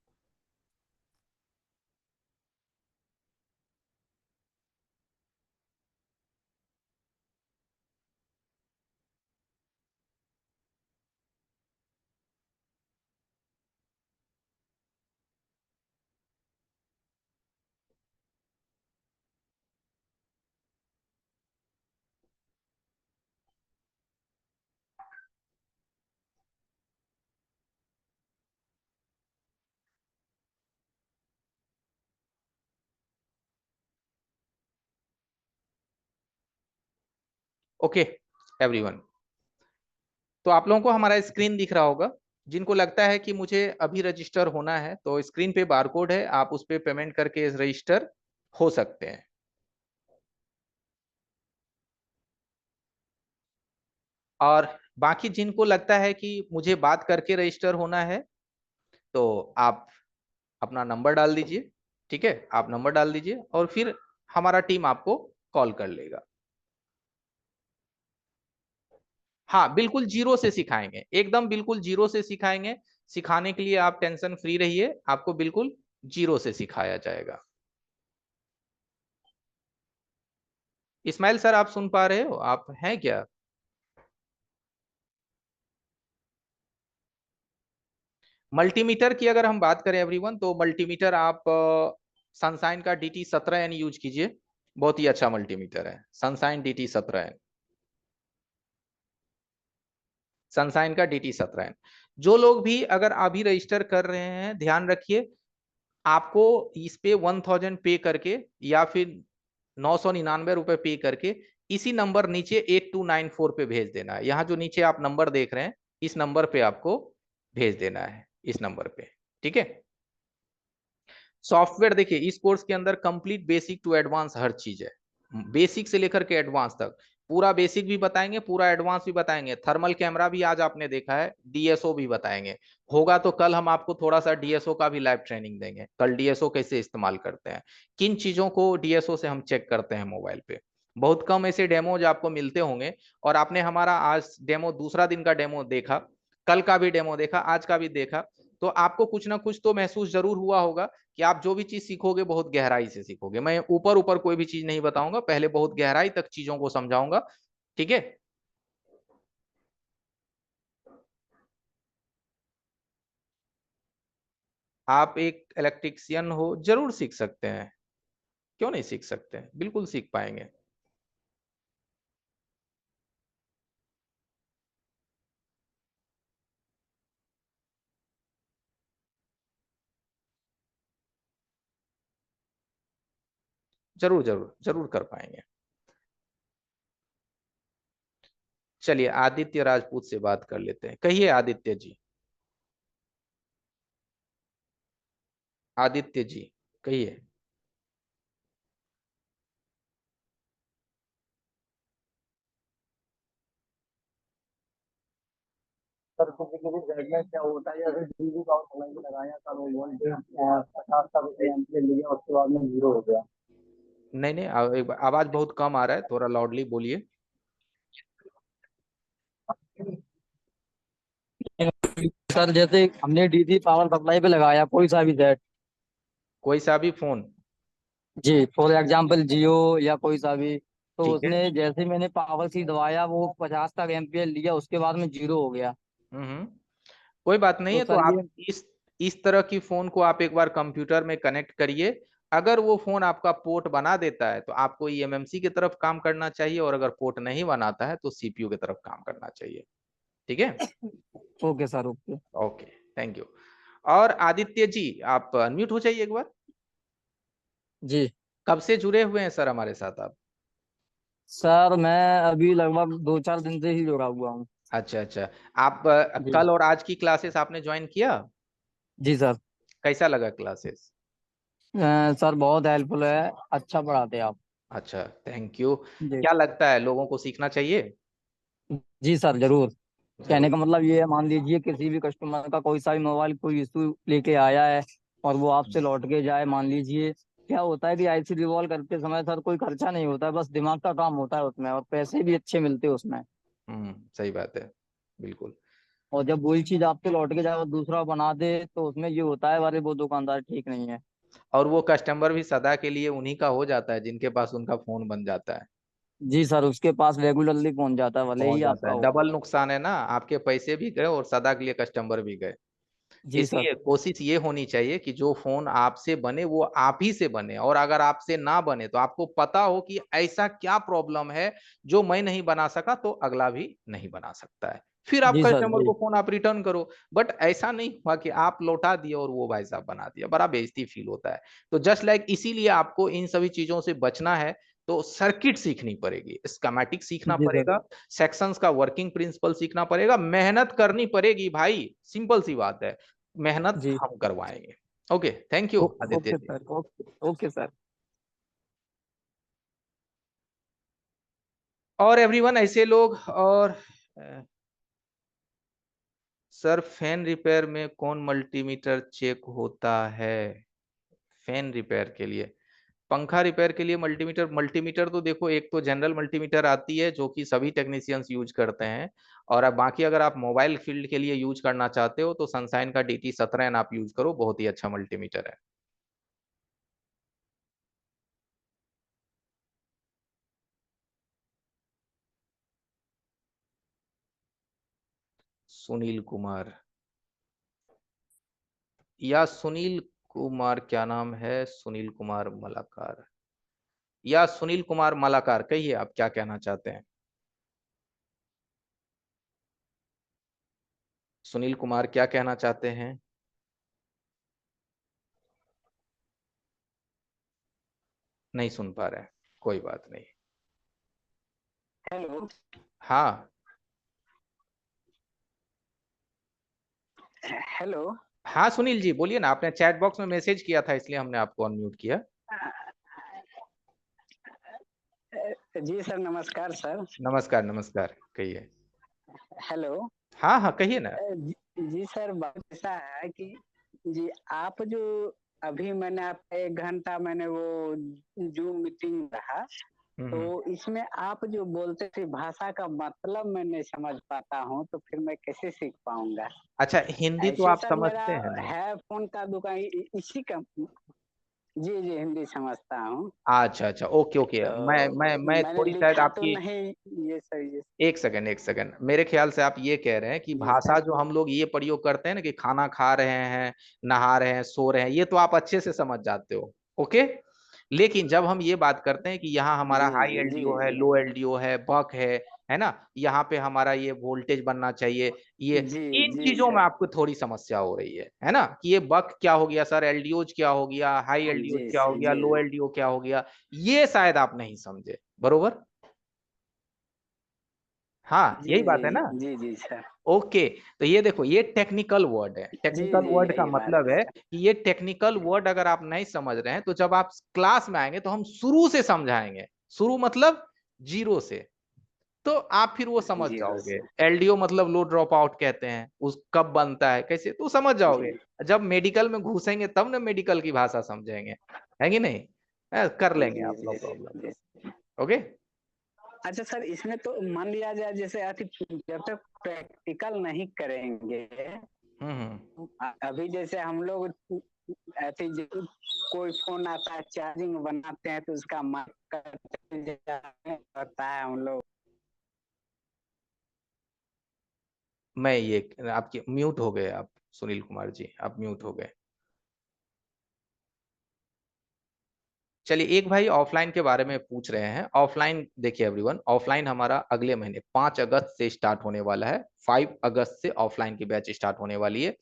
Speaker 1: ओके एवरीवन, तो आप लोगों को हमारा स्क्रीन दिख रहा होगा। जिनको लगता है कि मुझे अभी रजिस्टर होना है, तो स्क्रीन पे बारकोड है, आप उस पे पेमेंट करके रजिस्टर हो सकते हैं। और बाकी जिनको लगता है कि मुझे बात करके रजिस्टर होना है, तो आप अपना नंबर डाल दीजिए। ठीक है, आप नंबर डाल दीजिए और फिर हमारा टीम आपको कॉल कर लेगा। हाँ, बिल्कुल जीरो से सिखाएंगे, एकदम बिल्कुल जीरो से सिखाएंगे। सिखाने के लिए आप टेंशन फ्री रहिए, आपको बिल्कुल जीरो से सिखाया जाएगा। इस्माइल सर, आप सुन पा रहे हो, आप हैं क्या? मल्टीमीटर की अगर हम बात करें एवरीवन, तो मल्टीमीटर आप सनसाइन का DT17N यूज कीजिए। बहुत ही अच्छा मल्टीमीटर है सनसाइन DT17N। सनसाइन का DT17N। जो लोग भी अगर अभी रजिस्टर कर रहे हैं, ध्यान रखिए, आपको इस पे 1,000 पे करके या फिर 999 रुपए पे करके इसी नंबर नीचे 8294 पे भेज देना है। यहाँ जो नीचे आप नंबर देख रहे हैं, इस नंबर पे आपको भेज देना है, इस नंबर पे। ठीक है। सॉफ्टवेयर देखिए, इस कोर्स के अंदर कंप्लीट बेसिक टू एडवांस हर चीज है, बेसिक से लेकर के एडवांस तक। पूरा बेसिक भी बताएंगे, पूरा एडवांस भी बताएंगे। थर्मल कैमरा भी आज आपने देखा है, DSO भी बताएंगे। होगा तो कल हम आपको थोड़ा सा DSO का भी लाइव ट्रेनिंग देंगे, कल DSO कैसे इस्तेमाल करते हैं, किन चीजों को DSO से हम चेक करते हैं मोबाइल पे। बहुत कम ऐसे डेमोज आपको मिलते होंगे, और आपने हमारा आज डेमो, दूसरा दिन का डेमो देखा, कल का भी डेमो देखा, आज का भी देखा, तो आपको कुछ ना कुछ तो महसूस जरूर हुआ होगा कि आप जो भी चीज सीखोगे बहुत गहराई से सीखोगे। मैं ऊपर ऊपर कोई भी चीज नहीं बताऊंगा, पहले बहुत गहराई तक चीजों को समझाऊंगा। ठीक है। आप एक इलेक्ट्रिशियन हो, जरूर सीख सकते हैं, क्यों नहीं सीख सकते हैं, बिल्कुल सीख पाएंगे। जरूर जरूर जरूर कर पाएंगे। चलिए आदित्य राजपूत से बात कर लेते हैं। कहिए आदित्य जी। आदित्य जी कहिए।
Speaker 2: सर किसी किसी साइड में क्या होता है, जैसे डीवी का ऑनलाइन लगाया सर, वो वोल्टेज 50 का एम्पीयर लिया, उसके बाद में जीरो हो गया।
Speaker 1: नहीं नहीं, एक बार आवाज बहुत कम आ रहा है, थोड़ा लाउडली बोलिए।
Speaker 2: सर जैसे हमने डीसी पावर सप्लाई पे लगाया कोई सा भी सेट,
Speaker 1: कोई सा भी फोन।
Speaker 2: जी फॉर एग्जांपल जियो या कोई सा भी, तो
Speaker 1: ठीक है।
Speaker 2: उसने जैसे मैंने पावर सी दबाया वो 50 तक एम्पीयर लिया, उसके बाद में जीरो हो गया।
Speaker 1: हम्म। कोई बात नहीं
Speaker 2: तो
Speaker 1: है, तो
Speaker 2: सर
Speaker 1: आप
Speaker 2: ये
Speaker 1: इस तरह की फोन को आप एक बार कंप्यूटर में कनेक्ट करिए। अगर वो फोन आपका पोर्ट बना देता है तो आपको ईएमएमसी की तरफ काम करना चाहिए, और अगर पोर्ट नहीं बनाता है तो सीपीयू की तरफ काम करना चाहिए। ठीक है।
Speaker 2: Okay sir, okay.
Speaker 1: Okay, thank you. और आदित्य जी, आप अनम्यूट हो जाइए एक बार।
Speaker 2: जी
Speaker 1: कब से जुड़े हुए हैं सर हमारे साथ आप?
Speaker 2: सर मैं अभी लगभग 2-4 दिन से ही जुड़ा हुआ हूँ।
Speaker 1: अच्छा अच्छा। आप
Speaker 2: जी
Speaker 1: कल और आज की क्लासेस आपने ज्वाइन किया?
Speaker 2: जी सर।
Speaker 1: कैसा लगा क्लासेस?
Speaker 2: सर बहुत हेल्पफुल है, अच्छा पढ़ाते हैं आप।
Speaker 1: अच्छा, थैंक यू।
Speaker 2: जी
Speaker 1: क्या लगता है, लोगों को सीखना चाहिए?
Speaker 2: जी सर जरूर। कहने
Speaker 1: जरूर।
Speaker 2: का मतलब ये है, मान लीजिए किसी भी कस्टमर का कोई सा भी मोबाइल कोई इशू लेके आया है और वो आपसे लौट के जाए, मान लीजिए क्या होता है कि आईसी रिवॉल्व करते समय सर कोई खर्चा नहीं होता है, बस दिमाग का काम होता है उसमें, और पैसे भी अच्छे मिलते हैं उसमें।
Speaker 1: सही बात है, बिल्कुल।
Speaker 2: और जब वही चीज आपसे लौट के जाए और दूसरा बना दे तो उसमें ये होता है, अरे वो दुकानदार ठीक नहीं है।
Speaker 1: और वो कस्टमर भी सदा के लिए उन्हीं का हो जाता है जिनके पास उनका फोन बन जाता है।
Speaker 2: जी सर, उसके पास रेगुलरली पहुंच जाता है भले
Speaker 1: पहुंच
Speaker 2: ही
Speaker 1: जाता
Speaker 2: आपका
Speaker 1: है,
Speaker 2: हो।
Speaker 1: डबल नुकसान है ना, आपके पैसे भी गए और सदा के लिए कस्टमर भी गए।
Speaker 2: जी सर।
Speaker 1: इसलिए कोशिश ये होनी चाहिए कि जो फोन आपसे बने वो आप ही से बने, और अगर आपसे ना बने तो आपको पता हो कि ऐसा क्या प्रॉब्लम है जो मैं नहीं बना सका तो अगला भी नहीं बना सकता है, फिर आप
Speaker 2: जी सर।
Speaker 1: कस्टमर
Speaker 2: जी
Speaker 1: को फोन आप रिटर्न करो। बट ऐसा नहीं हुआ कि आप लौटा दिए और वो भाई साहब बना दिया, बड़ा बेइज्जती फील होता है। तो जस्ट लाइक इसीलिए आपको इन सभी चीजों से बचना है। तो सर्किट सीखनी पड़ेगी, स्कीमेटिक सीखना
Speaker 2: जी सर।
Speaker 1: पड़ेगा, सेक्शंस का वर्किंग प्रिंसिपल सीखना पड़ेगा, मेहनत करनी पड़ेगी भाई, सिंपल सी बात है। मेहनत
Speaker 2: जी
Speaker 1: हम करवाएंगे। Okay, thank you Aditya
Speaker 2: okay
Speaker 1: जी।
Speaker 2: Sir, okay okay sir.
Speaker 1: और एवरीवन ऐसे लोग। और सर फैन रिपेयर में कौन मल्टीमीटर चेक होता है? फैन रिपेयर के लिए, पंखा रिपेयर के लिए मल्टीमीटर, मल्टीमीटर तो देखो, एक तो जनरल मल्टीमीटर आती है जो कि सभी टेक्नीशियंस यूज करते हैं। और अब बाकी अगर आप मोबाइल फील्ड के लिए यूज करना चाहते हो तो सनशाइन का DT17 आप यूज करो, बहुत ही अच्छा मल्टीमीटर है। सुनील कुमार, या सुनील कुमार, क्या नाम है, सुनील कुमार मलाकार, या सुनील कुमार मलाकार, कहिए आप क्या कहना चाहते हैं? सुनील कुमार क्या कहना चाहते हैं? नहीं सुन पा रहे हैं, कोई बात नहीं।
Speaker 2: हेलो।
Speaker 1: हाँ।
Speaker 2: हेलो।
Speaker 1: हाँ सुनील जी बोलिए ना, आपने चैट बॉक्स में मैसेज किया था इसलिए हमने आपको अनम्यूट किया।
Speaker 2: जी सर, नमस्कार सर।
Speaker 1: नमस्कार नमस्कार, कहिए।
Speaker 2: हेलो।
Speaker 1: हाँ हाँ कहिए ना।
Speaker 2: जी सर, बात ऐसा है कि जी आप जो अभी मैंने आपका 1 घंटा मैंने वो जूम मीटिंग रहा, तो
Speaker 1: हम्म।
Speaker 2: इसमें आप जो बोलते थे भाषा का मतलब मैं नहीं समझ पाता हूँ, तो फिर मैं कैसे सीख पाऊंगा?
Speaker 1: अच्छा, हिंदी तो
Speaker 2: ऐसे
Speaker 1: आप
Speaker 2: सर मेरा
Speaker 1: समझते हैं ना?
Speaker 2: है फोन का दुकान इसी का। जी जी, हिंदी समझता हूँ।
Speaker 1: अच्छा अच्छा, ओके ओके। मैं
Speaker 2: तो मैंने
Speaker 1: थोड़ी शायद
Speaker 2: लिखा तो
Speaker 1: आपकी,
Speaker 2: नहीं। ये सर, ये
Speaker 1: एक सेकंड एक सेकंड, मेरे ख्याल से आप ये कह रहे हैं कि
Speaker 2: जी सर।
Speaker 1: भाषा जो हम लोग ये प्रयोग करते हैं ना, कि खाना खा रहे हैं, नहा रहे हैं, सो रहे हैं, ये तो आप अच्छे से समझ जाते हो। ओके। लेकिन जब हम ये बात करते हैं कि यहाँ हमारा
Speaker 2: जी
Speaker 1: हाई
Speaker 2: जी
Speaker 1: एलडीओ है,
Speaker 2: जी
Speaker 1: लो एलडीओ है, बक है ना, यहाँ पे हमारा ये वोल्टेज बनना चाहिए, ये
Speaker 2: जी
Speaker 1: इन
Speaker 2: जी
Speaker 1: चीजों में
Speaker 2: सर।
Speaker 1: आपको थोड़ी समस्या हो रही है ना, कि ये बक क्या हो गया सर, एलडीओज क्या हो गया, हाई एलडीओज
Speaker 2: जी
Speaker 1: क्या हो गया,
Speaker 2: जी
Speaker 1: लो एलडीओ क्या हो गया, ये शायद आप नहीं समझे, बरोबर? हाँ
Speaker 2: जी
Speaker 1: यही बात
Speaker 2: जी
Speaker 1: है ना।
Speaker 2: जी जी सर।
Speaker 1: ओके। तो ये देखो, ये टेक्निकल वर्ड है,
Speaker 2: जी
Speaker 1: टेक्निकल
Speaker 2: जी,
Speaker 1: वर्ड का
Speaker 2: यही बात
Speaker 1: मतलब
Speaker 2: है
Speaker 1: है
Speaker 2: सर।
Speaker 1: कि ये टेक्निकल वर्ड अगर आप नहीं समझ रहे हैं तो जब आप क्लास में आएंगे तो हम शुरू से समझाएंगे। शुरू मतलब जीरो से, तो आप फिर वो समझ
Speaker 4: जी
Speaker 1: जाओगे। एलडीओ मतलब लो ड्रॉप आउट कहते हैं, उस कब बनता है कैसे, तो समझ जाओगे। जब मेडिकल में घुसेंगे तब ना मेडिकल की भाषा समझेंगे, है कि नहीं? कर लेंगे आप, नो प्रॉब्लम। ओके।
Speaker 4: अच्छा सर, इसमें तो मान लिया जाए जैसे जब तक प्रैक्टिकल नहीं करेंगे, अभी जैसे हम लोग कोई फोन आता है चार्जिंग में बनाते हैं तो उसका होता है हम लोग।
Speaker 1: मैं ये आपके म्यूट हो गए आप, सुनील कुमार जी आप म्यूट हो गए। चलिए, एक भाई ऑफलाइन के बारे में पूछ रहे हैं। ऑफलाइन देखिए एवरीवन, ऑफलाइन हमारा अगले महीने 5 अगस्त से स्टार्ट होने वाला है। 5 अगस्त से ऑफलाइन की बैच स्टार्ट होने वाली है।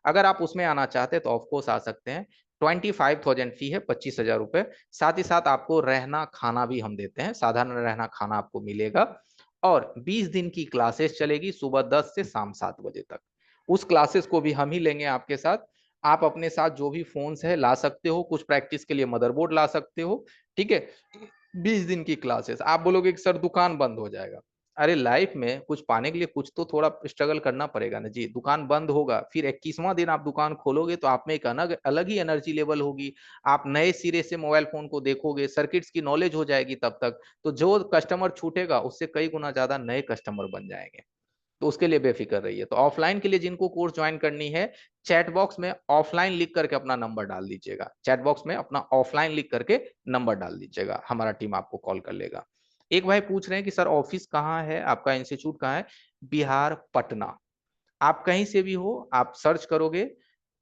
Speaker 1: अगर आप उसमें आना चाहते हैं तो ऑफकोर्स आ सकते हैं। 25,000 फी है, 25,000 रुपए। साथ ही साथ आपको रहना खाना भी हम देते हैं, साधारण रहना खाना आपको मिलेगा। और 20 दिन की क्लासेस चलेगी, सुबह 10 से शाम 7 बजे तक। उस क्लासेस को भी हम ही लेंगे आपके साथ। आप अपने साथ जो भी फोन्स है ला सकते हो, कुछ प्रैक्टिस के लिए मदरबोर्ड ला सकते हो, ठीक है। 20 दिन की क्लासेस। आप बोलोगे कि सर दुकान बंद हो जाएगा। अरे लाइफ में कुछ पाने के लिए कुछ तो थोड़ा स्ट्रगल करना पड़ेगा ना जी। दुकान बंद होगा, फिर 21वां दिन आप दुकान खोलोगे तो आप में एक अलग ही एनर्जी लेवल होगी। आप नए सिरे से मोबाइल फोन को देखोगे, सर्किट्स की नॉलेज हो जाएगी तब तक। तो जो कस्टमर छूटेगा उससे कई गुना ज्यादा नए कस्टमर बन जाएंगे। तो उसके लिए बेफिक्र रहिए। तो ऑफलाइन के लिए जिनको कोर्स ज्वाइन करनी है, चैट बॉक्स में ऑफलाइन लिख करके अपना नंबर डाल दीजिएगा। चैट बॉक्स में अपना ऑफलाइन लिख करके नंबर डाल दीजिएगा, हमारा टीम आपको कॉल कर लेगा। एक भाई पूछ रहे हैं कि सर ऑफिस कहाँ है आपका, इंस्टीट्यूट कहाँ है? बिहार पटना। आप कहीं से भी हो, आप सर्च करोगे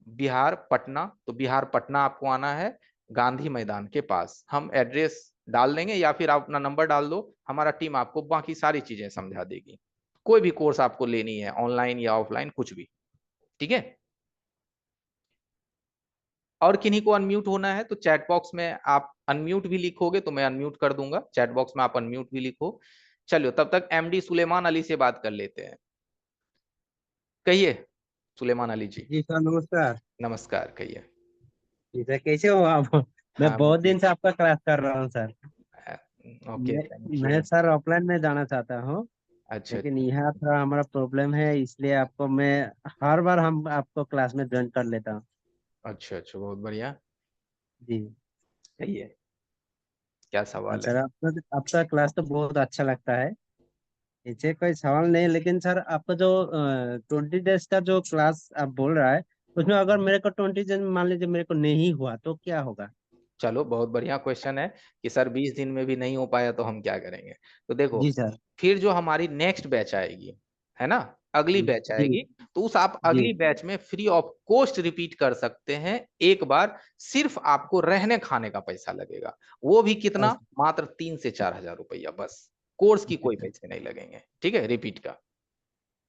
Speaker 1: बिहार पटना, तो बिहार पटना आपको आना है, गांधी मैदान के पास। हम एड्रेस डाल देंगे या फिर आप अपना नंबर डाल दो, हमारा टीम आपको बाकी सारी चीजें समझा देगी। कोई भी कोर्स आपको लेनी है, ऑनलाइन या ऑफलाइन, कुछ भी, ठीक है। और किन्हीं को अनम्यूट होना है तो चैट बॉक्स में आप अनम्यूट भी लिखोगे तो मैं अनम्यूट कर दूंगा। चैट बॉक्स में आप अनम्यूट भी लिखो। चलिए, तब तक एमडी सुलेमान अली से बात कर लेते हैं। कहिए सुलेमान अली जी।
Speaker 5: जी सर नमस्कार।
Speaker 1: नमस्कार, कहिए।
Speaker 5: जी सर कैसे हो आप? मैं
Speaker 1: हाँ
Speaker 5: बहुत दिन से आपका क्लास कर रहा हूँ सर।
Speaker 1: ओके,
Speaker 5: मैं
Speaker 1: थैंक यू।
Speaker 5: मैं सर ऑफलाइन में जाना चाहता हूँ,
Speaker 1: अच्छा
Speaker 5: लेकिन यहाँ थोड़ा हमारा प्रॉब्लम है, इसलिए आपको मैं हर बार हम आपको क्लास में ज्वाइन कर लेता हूँ।
Speaker 1: अच्छा अच्छा, बहुत बढ़िया।
Speaker 5: जी
Speaker 1: कहिए, क्या सवाल है?
Speaker 5: सर, आपका आपका क्लास तो बहुत अच्छा लगता है, इससे कोई सवाल नहीं। लेकिन सर आपका जो 20 डेज का जो क्लास आप बोल रहा है, उसमें अगर मेरे को 20 डेज मान लीजिए मेरे को नहीं हुआ तो क्या होगा?
Speaker 1: चलो, बहुत बढ़िया क्वेश्चन है कि सर 20 दिन में भी नहीं हो पाया तो हम क्या करेंगे। तो देखो,
Speaker 5: जी सर।
Speaker 1: फिर जो हमारी नेक्स्ट बैच आएगी, है ना, अगली बैच
Speaker 5: जी
Speaker 1: आएगी, तो उस आप
Speaker 5: जी।
Speaker 1: अगली बैच में फ्री ऑफ कॉस्ट रिपीट कर सकते हैं एक बार। सिर्फ आपको रहने खाने का पैसा लगेगा, वो भी कितना,
Speaker 5: अच्छा
Speaker 1: मात्र 3 से 4 हजार रुपया बस। कोर्स की कोई
Speaker 5: अच्छा
Speaker 1: पैसे नहीं लगेंगे, ठीक है, रिपीट का।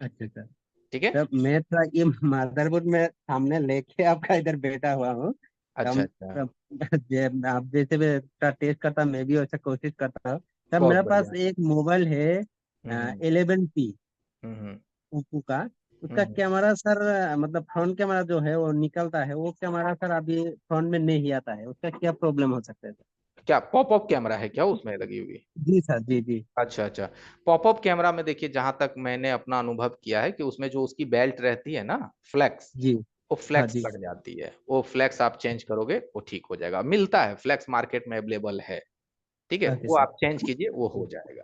Speaker 5: अच्छा सर।
Speaker 1: ठीक है।
Speaker 5: तब मैं थोड़ा ये मदरबोर्ड में सामने लेके आपका इधर बैठा हुआ हूँ।
Speaker 1: अच्छा
Speaker 5: हम
Speaker 1: अच्छा,
Speaker 5: तब आप जैसे मैं थोड़ा टेस्ट करता हूँ, मैं भी वैसा कोशिश करता हूँ। तब
Speaker 1: बहुत
Speaker 5: मेरे पास
Speaker 1: बढ़िया।
Speaker 5: एक मोबाइल है
Speaker 1: हम्म
Speaker 5: 11P
Speaker 1: हम्म
Speaker 5: ओप्पो का। उसका
Speaker 1: हम्म।
Speaker 5: कैमरा सर, मतलब फ्रंट कैमरा जो है वो निकलता है, वो कैमरा सर अभी फ्रंट में नहीं आता है, उसका क्या प्रॉब्लम हो सकता है सर?
Speaker 1: क्या पॉपअप कैमरा है क्या उसमें लगी हुई?
Speaker 5: जी सर जी जी।
Speaker 1: अच्छा अच्छा। पॉपअप कैमरा में देखिए, जहां तक मैंने अपना अनुभव किया है कि उसमें जो उसकी बेल्ट रहती है ना, फ्लेक्स,
Speaker 5: जी
Speaker 1: वो
Speaker 5: हाँ
Speaker 1: फ्लेक्स
Speaker 5: जी।
Speaker 1: कट जाती है। वो फ्लेक्स आप चेंज करोगे वो ठीक हो जाएगा, मिलता है फ्लेक्स, मार्केट में अवेलेबल है। ठीक है,
Speaker 5: ओके
Speaker 1: वो
Speaker 5: सर।
Speaker 1: आप चेंज कीजिए, वो हो जाएगा।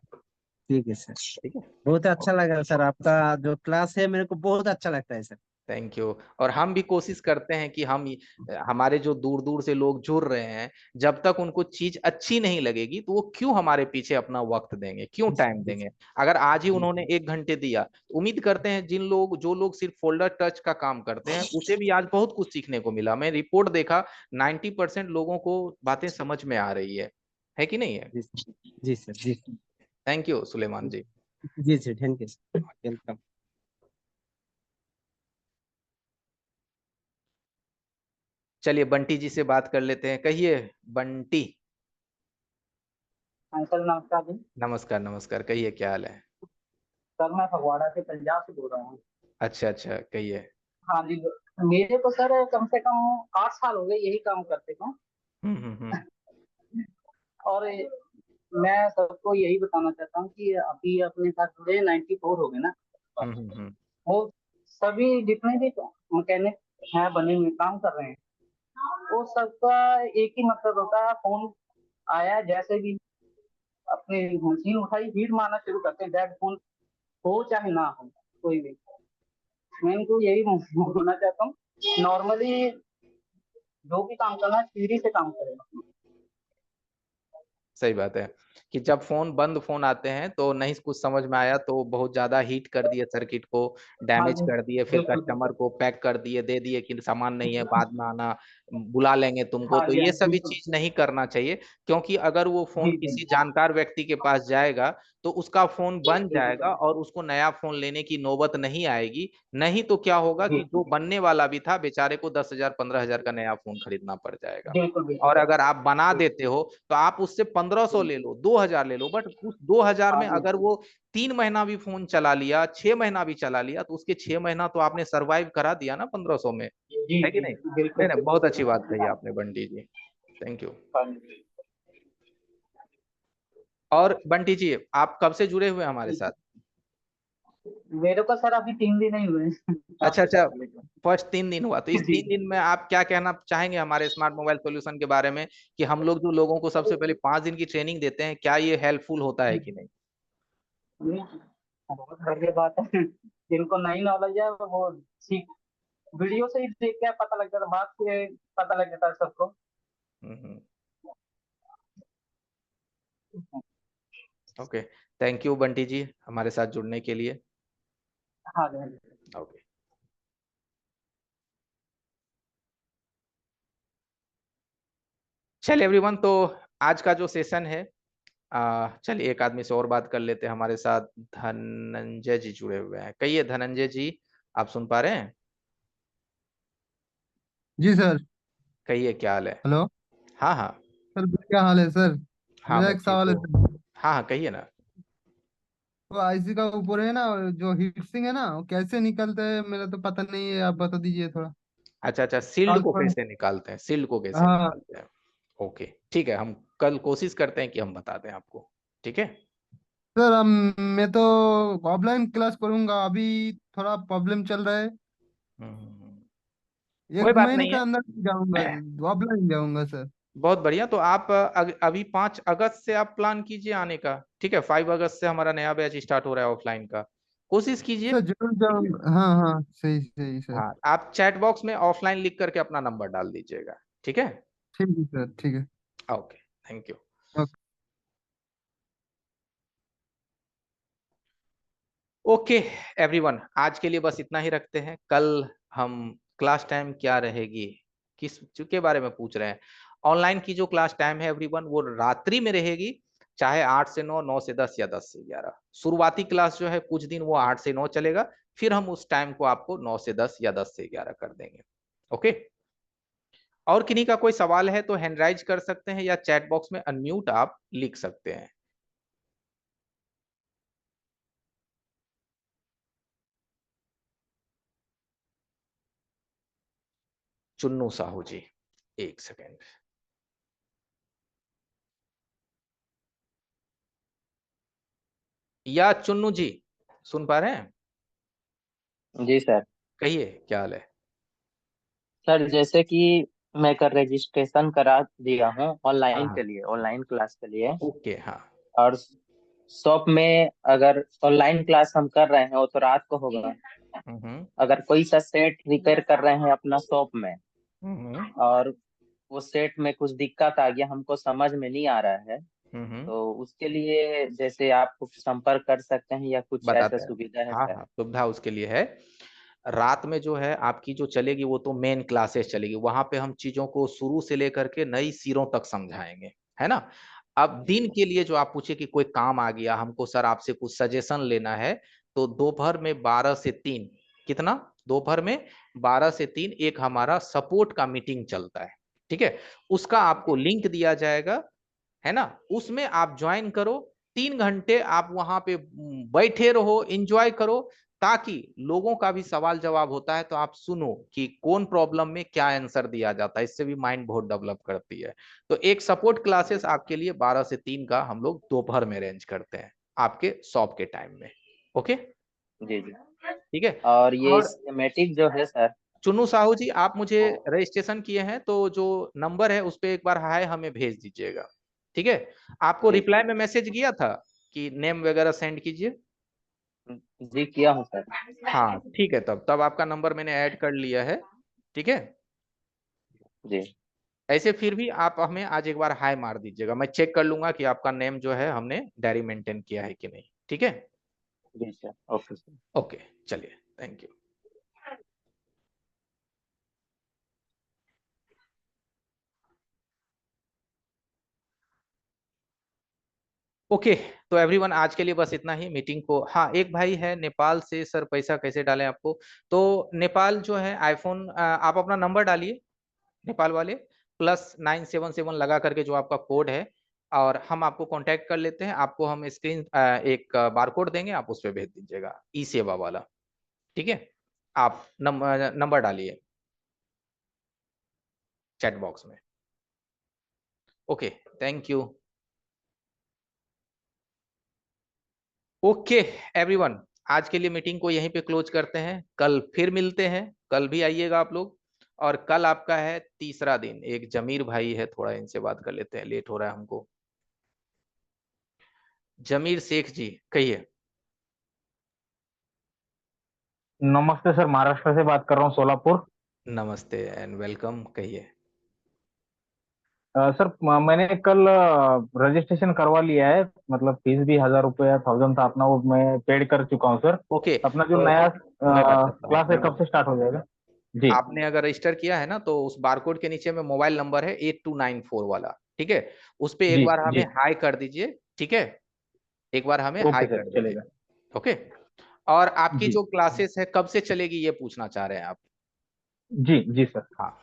Speaker 5: ठीक है सर।
Speaker 1: ठीक है।
Speaker 5: बहुत अच्छा लगा सर, आपका जो क्लास है मेरे को बहुत अच्छा लगता है सर।
Speaker 1: Thank you. और हम भी कोशिश करते हैं कि हमारे जो दूर दूर से लोग जुड़ रहे हैं, जब तक उनको चीज अच्छी नहीं लगेगी तो वो क्यों हमारे पीछे अपना वक्त देंगे, क्यों टाइम
Speaker 5: जी
Speaker 1: देंगे। अगर आज ही
Speaker 5: जी
Speaker 1: उन्होंने 1 घंटे दिया, तो उम्मीद करते हैं जो लोग सिर्फ फोल्डर टच का काम करते हैं, उसे भी आज बहुत कुछ सीखने को मिला। मैं रिपोर्ट देखा, 90% लोगों को बातें समझ में आ रही है कि नहीं है?
Speaker 5: जी जी सर जी।
Speaker 1: Thank you Suleman ji.
Speaker 5: जी sir, thank you sir, welcome.
Speaker 1: चलिए बंटी जी से बात कर लेते हैं। कहिए बंटी।
Speaker 6: अंकल नमस्कार जी।
Speaker 1: नमस्कार नमस्कार, कहिए क्या हाल है?
Speaker 6: सर मैं फगवाड़ा से पंजाब से बोल रहा हूँ।
Speaker 1: अच्छा अच्छा, कहिए।
Speaker 6: हाँ जी। मेरे को सर कम से कम 8 साल हो गए यही काम करते को।
Speaker 1: हम्म।
Speaker 6: और मैं सबको यही बताना चाहता हूँ कि अभी अपने साथ जुड़े 94 हो गए ना, वो सभी जितने भी मैकेनिक हैं बने हुए काम कर रहे हैं, वो सबका एक ही मकसद होता है, फोन आया जैसे भी अपनी मशीन उठाई हीट मारना शुरू करते हैं, डेड फोन हो चाहे ना हो कोई भी। मैं इनको यही बोलना चाहता हूँ, नॉर्मली जो भी काम करना है सीरी से काम करें।
Speaker 1: सही बात है कि जब बंद फोन आते हैं तो नहीं कुछ समझ में आया तो बहुत ज्यादा हीट कर दिए सर्किट को,
Speaker 6: हाँ
Speaker 1: डैमेज
Speaker 6: जी,
Speaker 1: कर दिए, फिर
Speaker 6: बिल्कुल
Speaker 1: कस्टमर को पैक कर दिए, दे दिए कि सामान नहीं है बाद में आना, बुला लेंगे तुमको।
Speaker 6: हाँ
Speaker 1: तो
Speaker 6: जी,
Speaker 1: ये
Speaker 6: हाँ
Speaker 1: सभी
Speaker 6: बिल्कुल,
Speaker 1: चीज नहीं करना चाहिए, क्योंकि अगर वो फोन
Speaker 6: जी
Speaker 1: किसी
Speaker 6: जी
Speaker 1: जानकार व्यक्ति के पास जाएगा तो उसका फोन बन
Speaker 6: जी
Speaker 1: जाएगा और उसको नया फोन लेने की नौबत नहीं आएगी। नहीं तो क्या होगा
Speaker 6: जी
Speaker 1: कि जो बनने वाला भी था बेचारे को 10,000 15,000 का नया फोन खरीदना पड़ जाएगा।
Speaker 6: बिल्कुल
Speaker 1: और
Speaker 6: बिल्कुल
Speaker 1: अगर आप बना
Speaker 6: बिल्कुल,
Speaker 1: देते हो तो आप उससे 1500 ले लो, 2000 ले लो, बट उस 2000
Speaker 6: हाँ
Speaker 1: में
Speaker 6: जी,
Speaker 1: अगर वो 3 महीना भी फोन चला लिया, 6 महीना भी चला लिया, तो उसके 6 महीना तो आपने सरवाइव करा दिया ना 1500 में,
Speaker 6: जी
Speaker 1: है कि
Speaker 6: जी
Speaker 1: नहीं?
Speaker 6: बिल्कुल
Speaker 1: नहीं नहीं, बहुत
Speaker 6: बिल्कुल,
Speaker 1: अच्छी बात कही आपने बंटी जी, थैंक यू।
Speaker 6: हाँ जी।
Speaker 1: और बंटी जी, आप कब से जुड़े हुए हैं हमारे साथ?
Speaker 6: मेरे को सर अभी 3 दिन ही हुए हैं
Speaker 1: अच्छा
Speaker 6: आपके
Speaker 1: अच्छा,
Speaker 6: साथ लेकर।
Speaker 1: फर्स्ट 3 दिन हुआ, तो इस
Speaker 6: जी
Speaker 1: 3 दिन में आप क्या कहना चाहेंगे हमारे स्मार्ट मोबाइल सॉल्यूशन के बारे में, कि हम लोग जो लोगों को सबसे पहले 5 दिन की ट्रेनिंग देते हैं, क्या ये हेल्पफुल होता है कि नहीं?
Speaker 6: बहुत बढ़िया बात है, जिनको नहीं नॉलेज है वो सीख, वीडियो से ही देख के पता लग जाता है, बात से पता लग जाता है सबको।
Speaker 1: हम्म, ओके, थैंक यू बंटी जी हमारे साथ जुड़ने के लिए।
Speaker 6: हाँ जी, हाँ जी।
Speaker 1: ओके, चलिए एवरीवन, तो आज का जो सेशन है, चलिए एक आदमी से और बात कर लेते हैं। हमारे साथ धनंजय जी जुड़े हुए हैं, कहिए धनंजय जी, आप सुन पा रहे हैं?
Speaker 7: जी सर।
Speaker 1: कहिए क्या हाल है?
Speaker 7: हेलो
Speaker 1: हाँ हाँ।
Speaker 7: सर, क्या हाल है सर?
Speaker 1: हाँ
Speaker 7: मेरा
Speaker 1: मैं
Speaker 7: एक
Speaker 1: ठीक
Speaker 7: सवाल है
Speaker 1: हूँ।
Speaker 7: सर।
Speaker 1: हाँ हाँ कहिए ना।
Speaker 7: तो आईसी का ऊपर है ना, जो हीट सिंक है ना, वो कैसे निकलता है? मेरा तो पता नहीं है, आप बता दीजिए थोड़ा।
Speaker 1: अच्छा अच्छा, सील्ड को
Speaker 7: ट्रांसफर।
Speaker 1: कैसे निकालते हैं, सील्ड को कैसे
Speaker 7: हाँ
Speaker 1: निकालते हैं? ओके ठीक है, हम कल कोशिश करते हैं कि हम बता दें आपको, ठीक है?
Speaker 7: सर, मैं तो ऑफलाइन क्लास करूंगा, अभी थोड़ा प्रॉब्लम चल रहा है।
Speaker 1: कोई
Speaker 7: एक
Speaker 1: बात
Speaker 7: महीने
Speaker 1: नहीं
Speaker 7: के
Speaker 1: है।
Speaker 7: अंदर जाऊंगा, ऑफलाइन जाऊंगा सर।
Speaker 1: बहुत बढ़िया, तो आप अभी 5 अगस्त से आप प्लान कीजिए आने का, ठीक है? 5 अगस्त से हमारा नया बैच स्टार्ट हो रहा है ऑफलाइन का, कोशिश कीजिए,
Speaker 7: सर जरूर
Speaker 1: ठीक है?
Speaker 7: जाऊंगा, हाँ हाँ, सही सही सर।
Speaker 1: हाँ, आप चैट बॉक्स में ऑफलाइन लिख करके अपना नंबर डाल दीजिएगा, ठीक है?
Speaker 7: ठीक है सर, ठीक है।
Speaker 1: Okay, thank you.
Speaker 7: Okay.
Speaker 1: Okay everyone, आज के लिए बस इतना ही रखते हैं। कल हम क्लास टाइम क्या रहेगी, किस के बारे में पूछ रहे हैं? ऑनलाइन की जो क्लास टाइम है एवरीवन, वो रात्रि में रहेगी, चाहे 8 से 9, 9 से 10 या 10 से 11। शुरुआती क्लास जो है कुछ दिन वो 8 से 9 चलेगा, फिर हम उस टाइम को आपको 9 से 10 या 10 से 11 कर देंगे। ओके, और किन्हीं का कोई सवाल है तो हैंड राइज कर सकते हैं या चैट बॉक्स में अनम्यूट आप लिख सकते हैं। चुन्नू साहू जी, एक सेकेंड। या चुन्नू जी, सुन पा रहे हैं?
Speaker 8: जी सर।
Speaker 1: कहिए क्या हाल है?
Speaker 8: सर जैसे कि मैं कर रजिस्ट्रेशन करा दिया हूँ
Speaker 1: हाँ
Speaker 8: ऑनलाइन
Speaker 1: हाँ,
Speaker 8: के लिए, ऑनलाइन क्लास के लिए।
Speaker 1: ओके हाँ।
Speaker 8: और शॉप में अगर ऑनलाइन क्लास हम कर रहे हैं वो तो रात को होगा।
Speaker 1: हम्म
Speaker 8: अगर कोई सा सेट रिपेयर कर रहे हैं अपना शॉप में,
Speaker 1: हम्म
Speaker 8: और वो सेट में कुछ दिक्कत आ गया, हमको समझ में नहीं आ रहा है,
Speaker 1: हम्म,
Speaker 8: तो उसके लिए जैसे आप संपर्क कर सकते हैं या कुछ ऐसा
Speaker 1: बताते हैं।
Speaker 8: सुविधा है
Speaker 1: हाँ
Speaker 8: सर?
Speaker 1: हाँ, सुविधा उसके लिए है। रात में जो है आपकी जो चलेगी वो तो मेन क्लासेस चलेगी, वहां पे हम चीजों को शुरू से लेकर के नई सिरों तक समझाएंगे, है ना? अब दिन के लिए जो आप पूछे कि कोई काम आ गया हमको सर आपसे कुछ सजेशन लेना है, तो दोपहर में 12 से 3, कितना? दोपहर में 12 से 3 एक हमारा सपोर्ट का मीटिंग चलता है, ठीक है? उसका आपको लिंक दिया जाएगा, है ना? उसमें आप ज्वाइन करो, 3 घंटे आप वहां पे बैठे रहो, एंजॉय करो। ताकि लोगों का भी सवाल जवाब होता है तो आप सुनो कि कौन प्रॉब्लम में क्या आंसर दिया जाता है, इससे भी माइंड बहुत डेवलप करती है। तो एक सपोर्ट क्लासेस आपके लिए 12 से 3 का हम लोग दोपहर में अरेंज करते हैं आपके शॉप के टाइम में। ओके
Speaker 8: जी जी।
Speaker 1: ठीक है।
Speaker 8: और ये
Speaker 1: और
Speaker 8: स्कीमेटिक जो है सर,
Speaker 1: चुन्नू साहू जी, आप मुझे
Speaker 8: वो
Speaker 1: रजिस्ट्रेशन किए हैं तो जो नंबर है उस पर एक बार हाय हमें भेज दीजिएगा। ठीक है, आपको
Speaker 8: जी
Speaker 1: रिप्लाई में मैसेज किया था कि नेम वगैरह सेंड कीजिए।
Speaker 8: जी किया हूँ सर।
Speaker 1: हाँ ठीक है, तब तब आपका नंबर मैंने ऐड कर लिया है। ठीक है,
Speaker 8: जी
Speaker 1: ऐसे फिर भी आप हमें आज एक बार हाय मार दीजिएगा, मैं चेक कर लूंगा कि आपका नेम जो है हमने डायरी मेंटेन किया है कि नहीं। ठीक है,
Speaker 8: जी सर, ओके सर।
Speaker 1: ओके चलिए, थैंक यू। ओके तो एवरीवन, आज के लिए बस इतना ही मीटिंग को। हाँ, एक भाई है नेपाल से, सर पैसा कैसे डालें आपको? तो नेपाल जो है आईफोन, आप अपना नंबर डालिए नेपाल वाले, +977 लगा करके जो आपका कोड है, और हम आपको कांटेक्ट कर लेते हैं। आपको हम स्क्रीन एक बारकोड देंगे, आप उस पर भेज दीजिएगा, ई सेवा वाला। ठीक है, आप नंबर डालिए चैट बॉक्स में। Okay, thank you. Okay everyone, आज के लिए मीटिंग को यहीं पे क्लोज करते हैं, कल फिर मिलते हैं, कल भी आइएगा आप लोग। और कल आपका है तीसरा दिन, एक जमीर भाई है, थोड़ा इनसे बात कर लेते हैं, लेट हो रहा है हमको। जमीर शेख जी, कहिए।
Speaker 9: नमस्ते सर, महाराष्ट्र से बात कर रहा हूँ, सोलापुर।
Speaker 1: नमस्ते एंड वेलकम, कहिए।
Speaker 9: सर मैंने कल रजिस्ट्रेशन करवा लिया है, मतलब फीस भी 1000 रुपये 1000 था अपना, वो मैं पेड कर चुका हूँ सर।
Speaker 1: ओके,
Speaker 9: अपना जो
Speaker 1: तो
Speaker 9: नया
Speaker 1: मैं बताता हूँ,
Speaker 9: क्लास है कब से स्टार्ट हो जाएगा? जी
Speaker 1: आपने अगर रजिस्टर किया है ना, तो उस बारकोड के नीचे में मोबाइल नंबर है 8294 वाला। ठीक है, उस पे एक
Speaker 9: जी
Speaker 1: बार हमें
Speaker 9: जी।
Speaker 1: हाई कर दीजिए। ठीक है, एक बार हमें हाई
Speaker 9: ओके सर,
Speaker 1: कर दीजिए।
Speaker 9: चलेगा।
Speaker 1: ओके, और आपकी
Speaker 9: जी
Speaker 1: जो क्लासेस है कब से चलेगी ये पूछना चाह रहे हैं आप?
Speaker 9: जी जी सर।
Speaker 1: हाँ,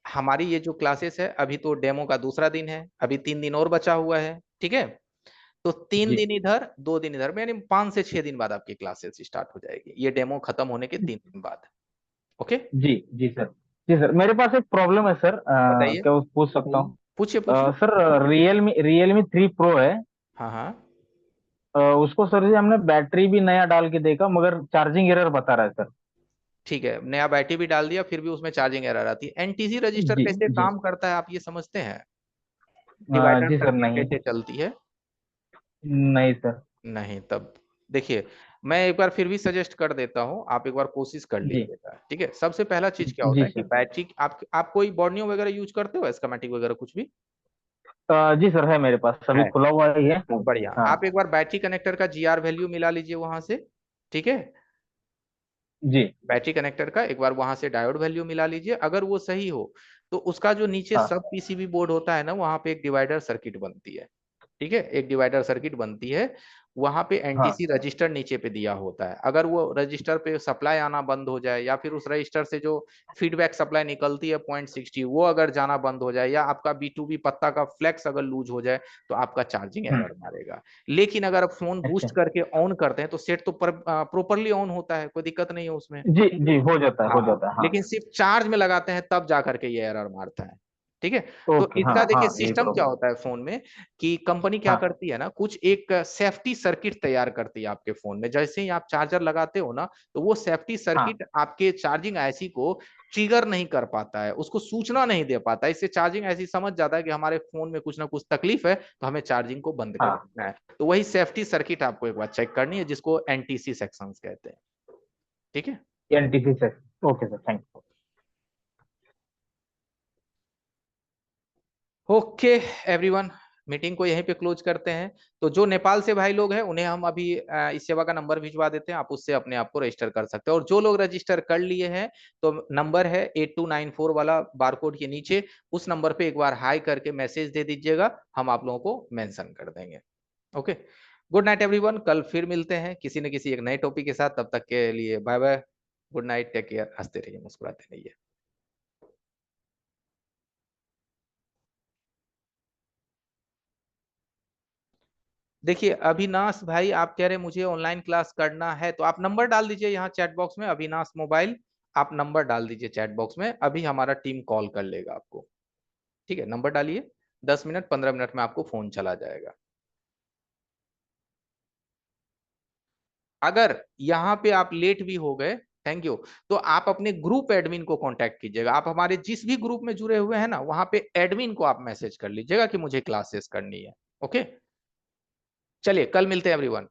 Speaker 1: हमारी ये जो क्लासेस है, अभी तो डेमो का दूसरा दिन है, अभी 3 दिन और बचा हुआ है। ठीक है, तो 3 दिन
Speaker 9: जी
Speaker 1: इधर 2 दिन इधर, यानी 5 से 6 दिन बाद आपकी क्लासेस स्टार्ट हो जाएगी, ये डेमो खत्म होने के 3 दिन बाद। ओके,
Speaker 9: जी जी सर। जी सर, मेरे पास एक प्रॉब्लम है सर,
Speaker 1: बताइए,
Speaker 9: क्या पूछ सकता हूँ?
Speaker 1: पूछिए पूछिए।
Speaker 9: सर रियलमी 3 प्रो है।
Speaker 1: हाँ हाँ,
Speaker 9: उसको सर जी हमने बैटरी भी नया डाल के देखा, मगर चार्जिंग एरर बता रहा है सर।
Speaker 1: ठीक है, नया बैटरी भी डाल दिया, फिर भी उसमें चार्जिंग एरर आती है। एनटीसी रजिस्टर
Speaker 9: जी
Speaker 1: कैसे
Speaker 9: जी।
Speaker 1: काम करता है आप ये समझते हैं? डिवाइडर
Speaker 9: जी सर,
Speaker 1: सर्किट
Speaker 9: नहीं।
Speaker 1: कैसे चलती है?
Speaker 9: नहीं सर।
Speaker 1: नहीं, तब देखिए, मैं एक बार फिर भी सजेस्ट कर देता हूँ, आप एक बार कोशिश कर
Speaker 9: जी
Speaker 1: लीजिएगा। ठीक है, सबसे पहला चीज क्या होता
Speaker 9: जी
Speaker 1: है कि
Speaker 9: सर।
Speaker 1: बैटरी, आप कोई बॉर्नियो वगैरह यूज करते हो, स्कीमेटिक वगैरह कुछ भी?
Speaker 9: जी सर, है मेरे पास, अभी
Speaker 1: है,
Speaker 9: खुला हुआ ही है।
Speaker 1: बढ़िया।
Speaker 9: हाँ।
Speaker 1: आप एक बार बैटरी कनेक्टर का जीआर वैल्यू मिला लीजिए वहां से। ठीक है,
Speaker 9: जी।
Speaker 1: बैटरी कनेक्टर का एक बार वहां से डायोड वैल्यू मिला लीजिए, अगर वो सही हो तो उसका जो नीचे
Speaker 9: हाँ
Speaker 1: सब पीसीबी बोर्ड होता है ना, वहां पे एक डिवाइडर सर्किट बनती है। ठीक है, एक डिवाइडर सर्किट बनती है, वहां पे
Speaker 9: हाँ
Speaker 1: एनटीसी रजिस्टर नीचे पे दिया होता है। अगर वो रजिस्टर पे सप्लाई आना बंद हो जाए, या फिर उस रजिस्टर से जो फीडबैक सप्लाई निकलती है 0.60, वो अगर जाना बंद हो जाए, या आपका B2B पत्ता का फ्लेक्स अगर लूज हो जाए, तो आपका चार्जिंग एरर मारेगा। लेकिन अगर आप फोन
Speaker 9: अच्छा।
Speaker 1: बूस्ट करके ऑन करते हैं तो सेट तो प्रॉपरली ऑन होता है, कोई दिक्कत नहीं है उसमें।
Speaker 9: जी जी, हो जाता है, हो
Speaker 1: हाँ,
Speaker 9: जाता है, हाँ।
Speaker 1: लेकिन सिर्फ चार्ज में लगाते हैं तब जा करके ये एरर मारता है। ठीक है, तो
Speaker 9: ओके, हाँ
Speaker 1: इसका
Speaker 9: हाँ,
Speaker 1: देखिए
Speaker 9: यही
Speaker 1: सिस्टम क्या
Speaker 9: प्रॉब्लम।
Speaker 1: होता है फोन में, कि कंपनी क्या
Speaker 9: हाँ
Speaker 1: करती है ना, कुछ एक सेफ्टी सर्किट तैयार करती है आपके फोन में। जैसे ही आप चार्जर लगाते हो ना, तो वो सेफ्टी
Speaker 9: हाँ
Speaker 1: सर्किट आपके चार्जिंग आईसी को ट्रिगर नहीं कर पाता है, उसको सूचना नहीं दे पाता। इससे चार्जिंग ऐसी समझ जाता है कि हमारे फोन में कुछ ना कुछ तकलीफ है, तो हमें चार्जिंग को बंद कर
Speaker 9: हाँ।
Speaker 1: देना है। तो वही सेफ्टी सर्किट आपको एक बार चेक करनी है, जिसको एनटीसी सेक्शंस कहते हैं। ठीक है,
Speaker 9: NTC sir. Okay sir, thank you.
Speaker 1: Okay everyone, meeting को यहीं पे क्लोज करते हैं। तो जो नेपाल से भाई लोग हैं उन्हें हम अभी इस सेवा का नंबर भिजवा देते हैं, आप उससे अपने आप को रजिस्टर कर सकते हैं। और जो लोग रजिस्टर कर लिए हैं, तो नंबर है 8294 वाला बारकोड के नीचे, उस नंबर पे एक बार हाई करके मैसेज दे दीजिएगा, हम आप लोगों को मेंशन कर देंगे। ओके, गुड नाइट एवरीवन, कल फिर मिलते हैं किसी न किसी एक नए टॉपिक के साथ। तब तक के लिए bye bye, good night, take care, हंसते रहिए, मुस्कुराते रहिए। देखिए अविनाश भाई आप कह रहे हैं मुझे ऑनलाइन क्लास करना है, तो आप नंबर डाल दीजिए यहाँ चैट बॉक्स में, अविनाश मोबाइल, आप नंबर डाल दीजिए चैट बॉक्स में, अभी हमारा टीम कॉल कर लेगा आपको। ठीक है, नंबर डालिए, 10 मिनट 15 मिनट में आपको फोन चला जाएगा। अगर यहाँ पे आप लेट भी हो गए, थैंक यू, तो आप अपने ग्रुप एडमिन को कांटेक्ट कीजिएगा। आप हमारे जिस भी ग्रुप में जुड़े हुए हैं ना, वहां पे एडमिन को आप मैसेज कर लीजिएगा कि मुझे क्लासेस करनी है। ओके, चलिए कल मिलते हैं एवरीवन।